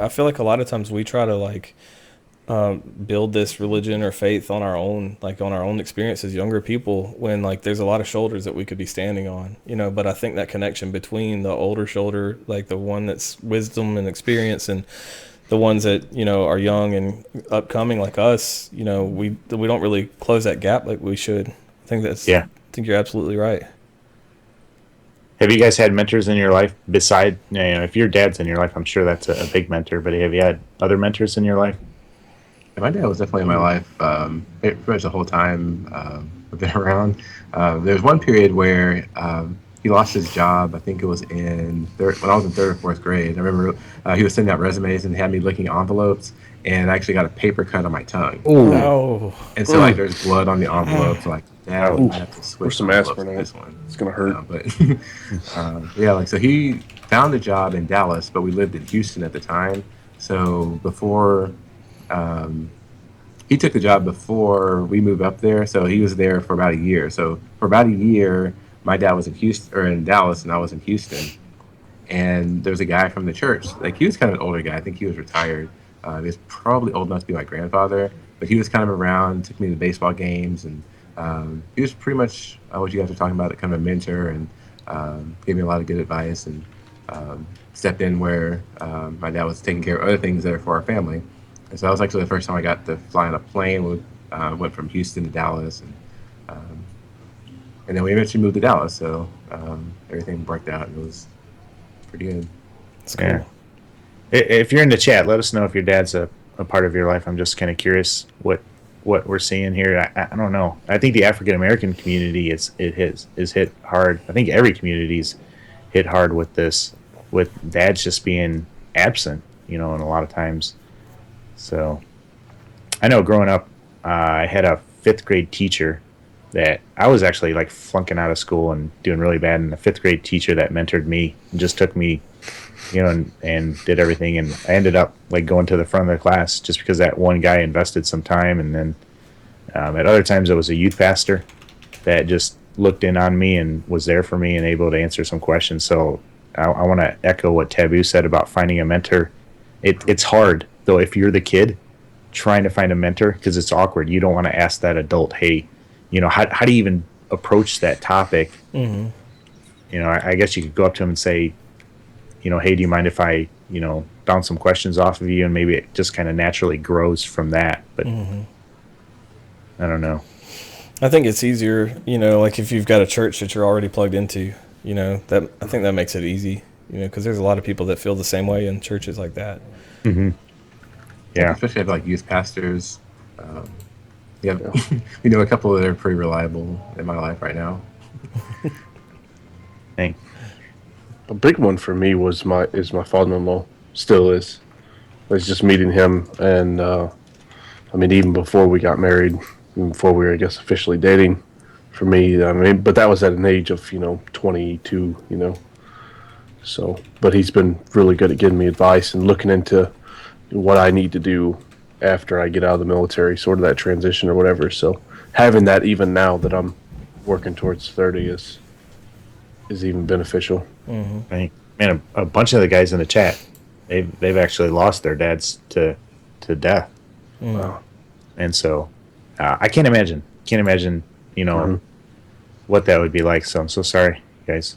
I feel like a lot of times we try to build this religion or faith on our own experience as younger people, when like there's a lot of shoulders that we could be standing on, but I think that connection between the older shoulder, like the one that's wisdom and experience, and the ones that are young and upcoming like us, we don't really close that gap like we should. I think you're absolutely right. Have you guys had mentors in your life beside, if your dad's in your life, I'm sure that's a big mentor, but have you had other mentors in your life? Yeah, my dad was definitely in my life pretty much the whole time I've been around. There was one period where he lost his job. I think it was when I was in 3rd or 4th grade. I remember he was sending out resumes and had me licking envelopes, and I actually got a paper cut on my tongue. Oh, no. And so like there's blood on the envelope. So like, Dad, I have to switch some envelopes aspirin. to this one. It's gonna hurt. But so he found a job in Dallas, but we lived in Houston at the time. So before he took the job before we moved up there, so he was there for about a year. So for about a year, my dad was in Dallas, and I was in Houston. And there was a guy from the church. Like, he was kind of an older guy. I think he was retired. He was probably old enough to be my grandfather, but he was kind of around, took me to baseball games, and he was pretty much what you guys were talking about, kind of a mentor, and gave me a lot of good advice, and stepped in where my dad was taking care of other things that are for our family. And so that was actually the first time I got to fly on a plane. We went from Houston to Dallas, and then we eventually moved to Dallas. So everything worked out, and it was pretty good. That's cool. Yeah. If you're in the chat, let us know if your dad's a part of your life. I'm just kind of curious what we're seeing here. I don't know. I think the African American community is hit hard. I think every community's hit hard with this, with dads just being absent, and a lot of times. So I know growing up, I had a 5th grade teacher that I was actually like flunking out of school and doing really bad. And the 5th grade teacher that mentored me and just took me, and did everything. And I ended up like going to the front of the class just because that one guy invested some time. And then at other times it was a youth pastor that just looked in on me and was there for me and able to answer some questions. So I want to echo what Taboo said about finding a mentor. It's hard though if you're the kid trying to find a mentor, because it's awkward. You don't want to ask that adult, hey, how do you even approach that topic? I guess you could go up to him and say, hey, do you mind if I, bounce some questions off of you, and maybe it just kind of naturally grows from that. But I don't know. I think it's easier, like if you've got a church that you're already plugged into, that I think that makes it easy, because there's a lot of people that feel the same way in churches like that. Mm-hmm. Yeah. Especially have like youth pastors. Yeah, a couple that are pretty reliable in my life right now. Hey. A big one for me was my father-in-law. Still is. It's just meeting him, and even before we got married, even before we were, I guess, officially dating, for me, but that was at an age of 22, So, but he's been really good at giving me advice and looking into what I need to do after I get out of the military, sort of that transition or whatever. So, having that even now that I'm working towards 30 is even beneficial. Right. Man, a bunch of the guys in the chat, they've actually lost their dads to death. Wow. And so I can't imagine what that would be like. So I'm so sorry, guys.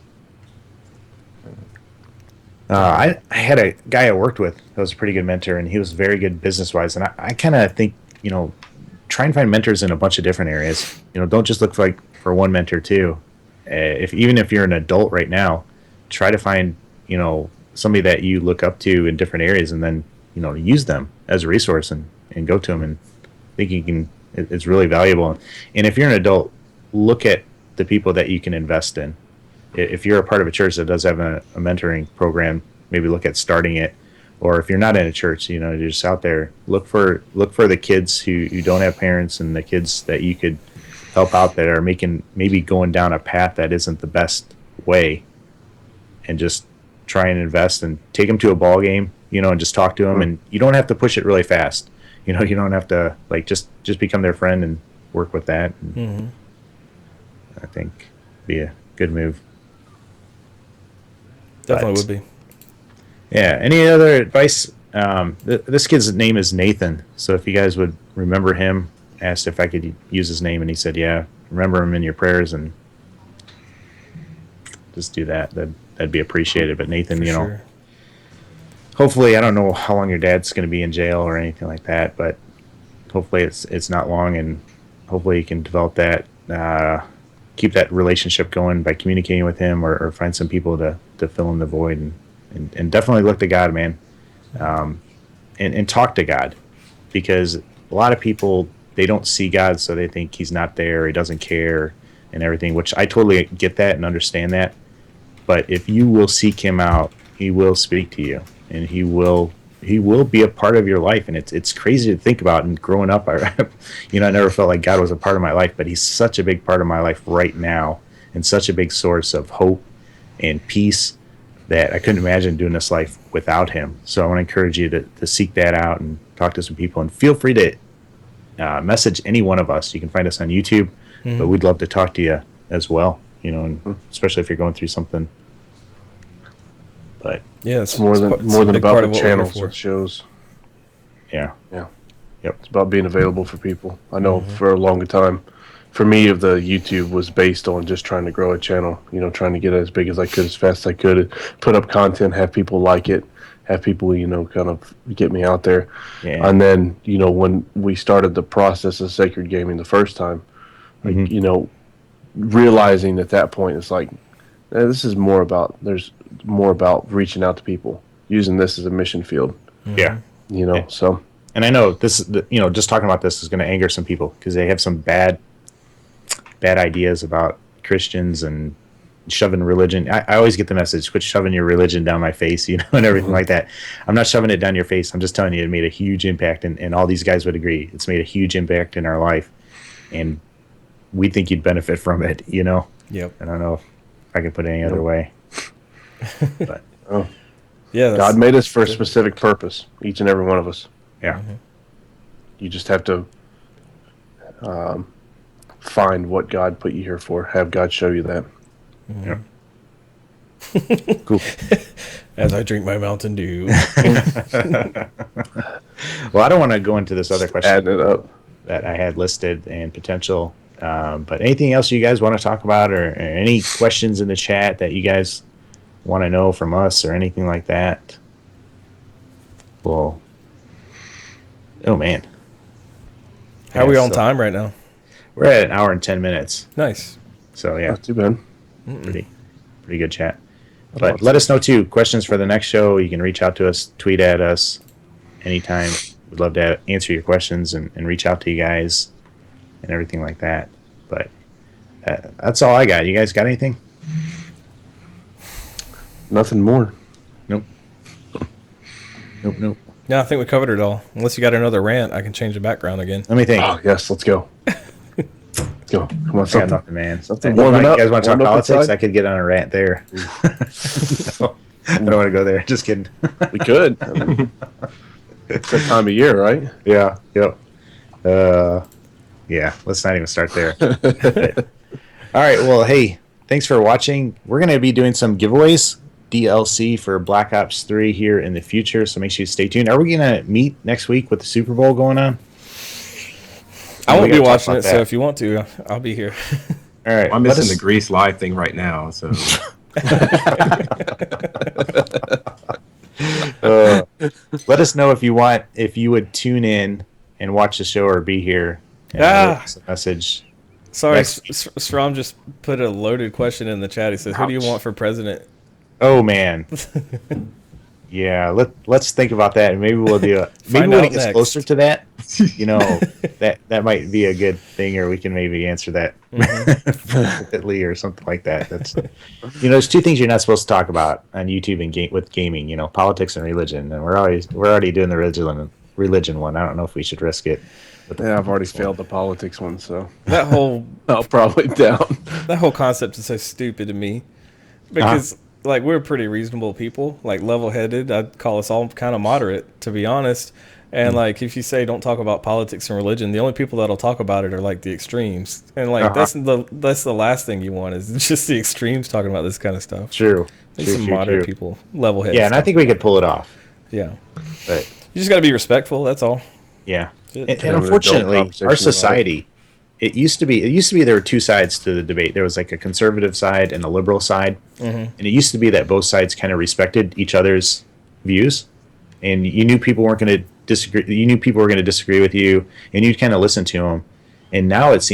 I had a guy I worked with that was a pretty good mentor, and he was very good business wise. And I kind of think, try and find mentors in a bunch of different areas. Don't just look for one mentor too. Even if you're an adult right now, try to find, somebody that you look up to in different areas, and then, use them as a resource and go to them, and think it's really valuable. And if you're an adult, look at the people that you can invest in. If you're a part of a church that does have a mentoring program, maybe look at starting it. Or if you're not in a church, you're just out there, look for the kids who don't have parents, and the kids that you could help out that are maybe going down a path that isn't the best way, and just try and invest and take them to a ball game, and just talk to them. And you don't have to push it really fast. You don't have to just become their friend and work with that. I think be a good move. Definitely would be. Yeah. Any other advice? This kid's name is Nathan. So if you guys would remember him, asked if I could use his name, and he said, yeah, remember him in your prayers, and just do that. That'd be appreciated. But Nathan, Sure. Hopefully, I don't know how long your dad's going to be in jail or anything like that, but hopefully it's not long, and hopefully you can develop that, keep that relationship going by communicating with him, or find some people to fill in the void, and definitely look to God, man, and talk to God, because a lot of people, they don't see God, so they think he's not there, he doesn't care, and everything, which I totally get that and understand that. But if you will seek him out, he will speak to you, and he will be a part of your life. And it's crazy to think about. And growing up, I never felt like God was a part of my life, but he's such a big part of my life right now, and such a big source of hope and peace that I couldn't imagine doing this life without him. So I want to encourage you to seek that out and talk to some people, and feel free to message any one of us. You can find us on YouTube, but we'd love to talk to you as well, and especially if you're going through something. But yeah, it's more than about the channels or shows. Yeah. Yep. It's about being available for people. I know for a longer time, for me, the YouTube was based on just trying to grow a channel, trying to get it as big as I could, as fast as I could, put up content, have people like it, have people, kind of get me out there. Yeah. And then, when we started the process of Sakred Gaming the first time, realizing at that point, it's like, this is there's more about reaching out to people, using this as a mission field. Yeah. So. And I know this is, just talking about this is going to anger some people, because they have some bad ideas about Christians and shoving religion. I always get the message, quit shoving your religion down my face, and everything like that. I'm not shoving it down your face. I'm just telling you, it made a huge impact, and all these guys would agree. It's made a huge impact in our life, and we think you'd benefit from it, Yep. I don't know if I can put it any other way. But yeah, God made us for a specific purpose, each and every one of us. Yeah. You just have to find what God put you here for. Have God show you that. Yeah. Cool. As I drink my Mountain Dew. Well, I don't want to go into this other question Adding it up that I had listed and potential. But anything else you guys want to talk about, or any questions in the chat that you guys want to know from us or anything like that, well, oh man. How are we Yeah, on so time right now? We're at an hour and 10 minutes. Nice. So yeah, Not too bad. pretty good chat. But let us know too. Questions for the next show. You can reach out to us, tweet at us anytime. We'd love to answer your questions and reach out to you guys and everything like that. But that's all I got. You guys got anything? Nothing more. Nope. Nope. Yeah, I think we covered it all. Unless you got another rant, I can change the background again. Let me think. Oh, yes, let's go. Let's go. Come on, I got something. nothing, man. Something You warming up. guys want to talk Warm up politics? inside? I could get on a rant there. No, I don't want to go there. Just kidding. We could. I mean, it's that time of year, right? Yeah. Yep. Yeah. Let's not even start there. All right. Well, hey, thanks for watching. We're going to be doing some giveaways, DLC for Black Ops 3 here in the future. So make sure you stay tuned. Are we going to meet next week with the Super Bowl going on? I won't We be gotta talk watching it, about so that. if you want to, I'll be here. All right. I'm let missing us- the Grease live thing right now, so let us know if you would tune in and watch the show or be here. And leave us a message. Sorry, Next- Strom just put a loaded question in the chat. He says, "Who do you want for president?" Oh man. Yeah, let's think about that, and maybe we'll do it. Maybe Find when out it gets next. closer to that, that might be a good thing, or we can maybe answer that privately or something like that. That's there's two things you're not supposed to talk about on YouTube and with gaming. Politics and religion, and we're already doing the religion one. I don't know if we should risk it. Yeah, I've already failed the politics one, so That whole I'll probably down. that whole concept is so stupid to me because like we're pretty reasonable people, like level-headed. I'd call us all kind of moderate, to be honest. And like if you say don't talk about politics and religion, the only people that'll talk about it are like the extremes. And like that's the last thing you want is just the extremes talking about this kind of stuff. True. Need some moderate people, level-headed. Yeah, and I stuff. think we could pull it off. Yeah, But you just got to be respectful. That's all. yeah, It- and have an adult unfortunately, conversation our about it. society. It used to be there were two sides to the debate. There was like a conservative side and a liberal side, and it used to be that both sides kind of respected each other's views, and you knew people weren't going to disagree. You knew people were going to disagree with you, and you'd kind of listen to them. And now it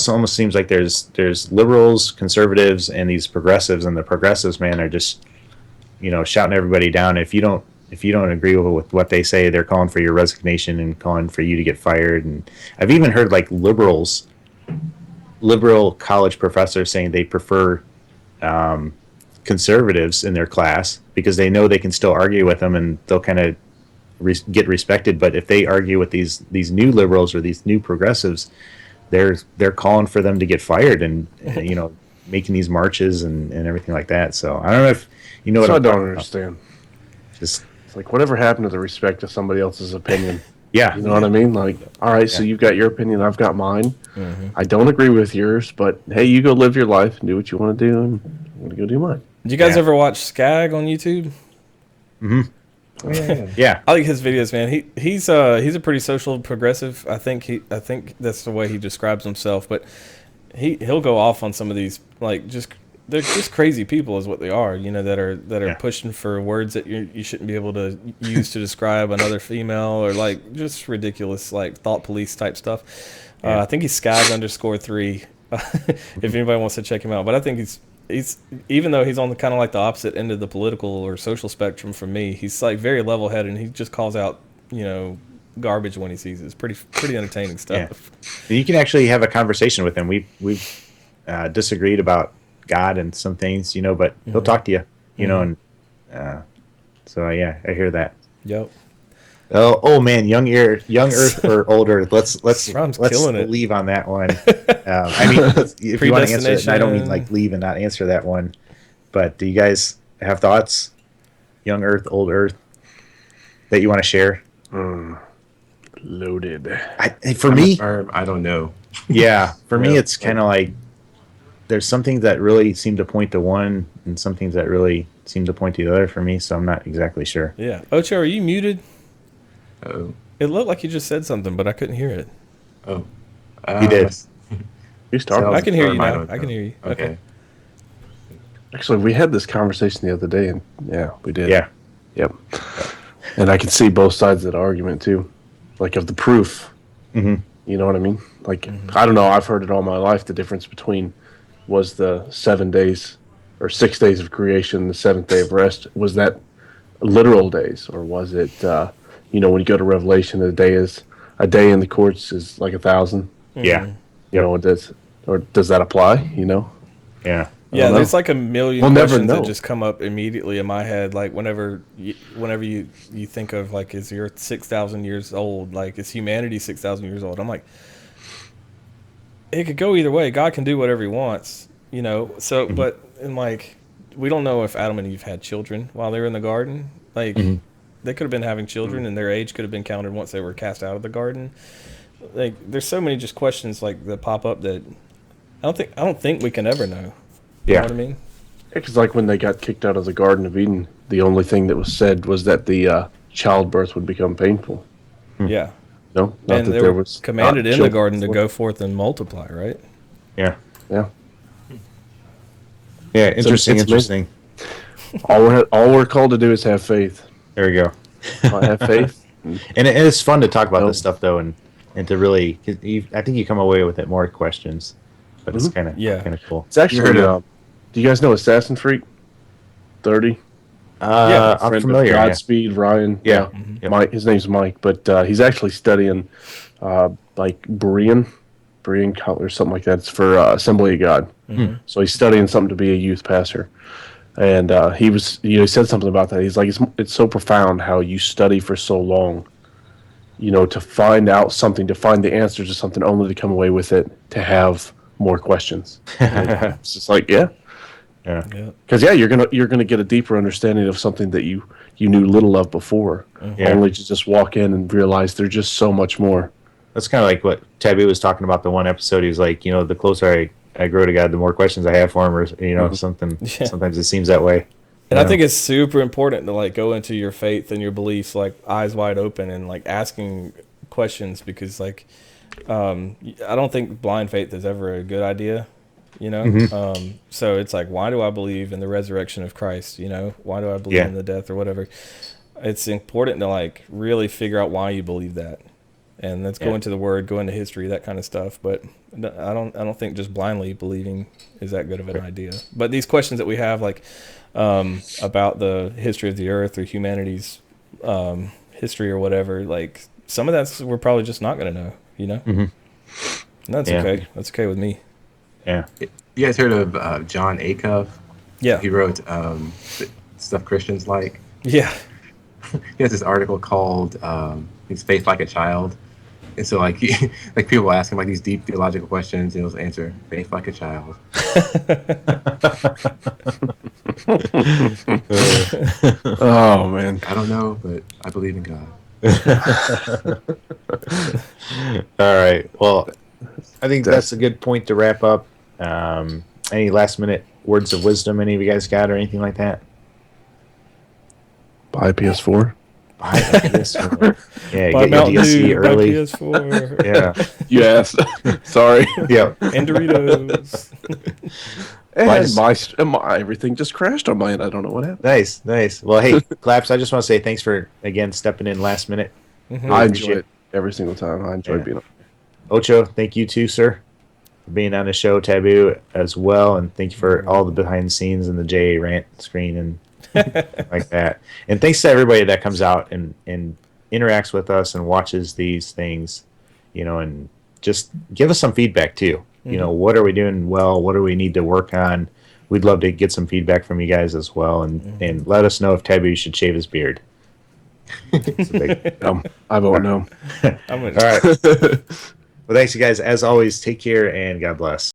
almost seems like there's liberals, conservatives, and these progressives, and the progressives, man, are just shouting everybody down. If you don't agree with what they say, they're calling for your resignation and calling for you to get fired. And I've even heard like liberal college professors saying they prefer conservatives in their class because they know they can still argue with them and they'll kind of get respected. But if they argue with these new liberals or these new progressives, they're calling for them to get fired and making these marches and everything like that. So I don't know if you know what So I I'm don't talking about. understand. Just It's like whatever happened to the respect of somebody else's opinion. yeah, You know what I mean? Like, all right, so you've got your opinion, I've got mine. I don't agree with yours, but hey, you go live your life and do what you want to do, and I'm going to go do mine. Did you guys Yeah. ever watch Skag on YouTube? yeah. I like his videos, man. He's a pretty social progressive. I think that's the way he describes himself. But he'll go off on some of these they're just crazy people is what they are. That are Yeah. pushing for words that you shouldn't be able to use to describe another female or like just ridiculous like thought police type stuff. I think he's Skag_3. If anybody wants to check him out, but I think he's even though he's on the kind of like the opposite end of the political or social spectrum from me, he's like very level headed and he just calls out garbage when he sees it. It's pretty entertaining stuff. Yeah. You can actually have a conversation with him. We've disagreed about God and some things, but he'll talk to you, and so yeah, I hear that. Yep. Oh man, young Earth or older. Let's Ron's killing it. leave on that one. I mean, if you want to answer it, and I don't mean like Predestination. leave and not answer that one. But do you guys have thoughts, young Earth, old Earth, that you want to share? Loaded. For me, I don't know. yeah, for me, Yeah. it's kind of like there's some things that really seem to point to one, and some things that really seem to point to the other for me. So I'm not exactly sure. Yeah. Ocho, are you muted? Oh, It looked like you just said something, but I couldn't hear it. oh, He did. Who's talking? I can hear you I now. don't I can know. hear you. Okay. Okay. Actually, we had this conversation the other day, and yeah, we did. Yeah. Yep. And I can see both sides of that argument too, like of the proof. Mm-hmm. You know what I mean? Like, I don't know. I've heard it all my life. The difference between was the 7 days or 6 days of creation, the seventh day of rest. Was that literal days, or was it? When you go to Revelation, a day in the courts is like 1,000. Yeah. You know, does that apply? You know? Yeah. Yeah, there's like a million We'll never questions that know. just come up immediately in my head. Like whenever you think of like, is the Earth 6,000 years old? Like, is humanity 6,000 years old? I'm like, it could go either way. God can do whatever He wants, you know. So, but and like, we don't know if Adam and Eve had children while they were in the garden. Like, they could have been having children, and their age could have been counted once they were cast out of the garden. Like, there's so many just questions like that pop up that I don't think we can ever know. You know what I mean? Because like when they got kicked out of the Garden of Eden, the only thing that was said was that the childbirth would become painful. Yeah. No, not And that they there were was commanded in the children garden to before. go forth and multiply, right? Yeah. Yeah. Yeah. Interesting. it's Interesting. All we're called to do is have faith. There we go. Have faith. And it's fun to talk about No. this stuff though, and to really, I think you come away with it more questions, but it's kind of cool. It's actually. Do you guys know Assassin Freak? 30. I'm Friend of familiar. Yeah. Godspeed, Ryan. Yeah. Yep. Mike. His name's Mike, but he's actually studying like Berean or something like that. It's for Assembly of God. So he's studying something to be a youth pastor. And he said something about that. He's like, it's so profound how you study for so long, to find out something, to find the answer to something, only to come away with it to have more questions. It's just like, yeah. Because you're gonna get a deeper understanding of something that you knew little of before, only to just walk in and realize there's just so much more. That's kind of like what Tabby was talking about. The one episode, he was like, the closer I grow to God, the more questions I have for him, or something. Yeah. Sometimes it seems that way. And I think it's super important to like go into your faith and your beliefs like eyes wide open and like asking questions, because like I don't think blind faith is ever a good idea. So it's like, why do I believe in the resurrection of Christ? Why do I believe in the death or whatever? It's important to like really figure out why you believe that, and let's go into the Word, go into history, that kind of stuff. But I don't think just blindly believing is that good of an idea. But these questions that we have, like about the history of the Earth or humanity's history or whatever, like some of that's we're probably just not going to know. And that's okay. That's okay with me. Yeah. You guys heard of John Acuff? Yeah. He wrote Stuff Christians Like. Yeah. He has this article called "His Faith Like a Child," and so like like people ask him like these deep theological questions, and he'll answer "Faith like a child." Oh man, I don't know, but I believe in God. All right. Well, I think that's a good point to wrap up. Any last minute words of wisdom any of you guys got, or anything like that? Buy a PS4. Buy a PS4. Yeah, Buy get your Mountain DLC Dew, buy early. PS4. Yeah. You asked. Sorry. Yeah. And Doritos. And my everything just crashed on my end. I don't know what happened. Nice. Well, hey, Claps, I just want to say thanks for, again, stepping in last minute. I enjoy it every single time. I enjoy being on. Ocho, thank you too, sir, for being on the show. Taboo as well, and thank you for all the behind the scenes and the JA rant screen and like that. And thanks to everybody that comes out and interacts with us and watches these things, and just give us some feedback too. What are we doing well? What do we need to work on? We'd love to get some feedback from you guys as well, and let us know if Taboo should shave his beard. I won't know. All right. Well, thanks, you guys. As always, take care and God bless.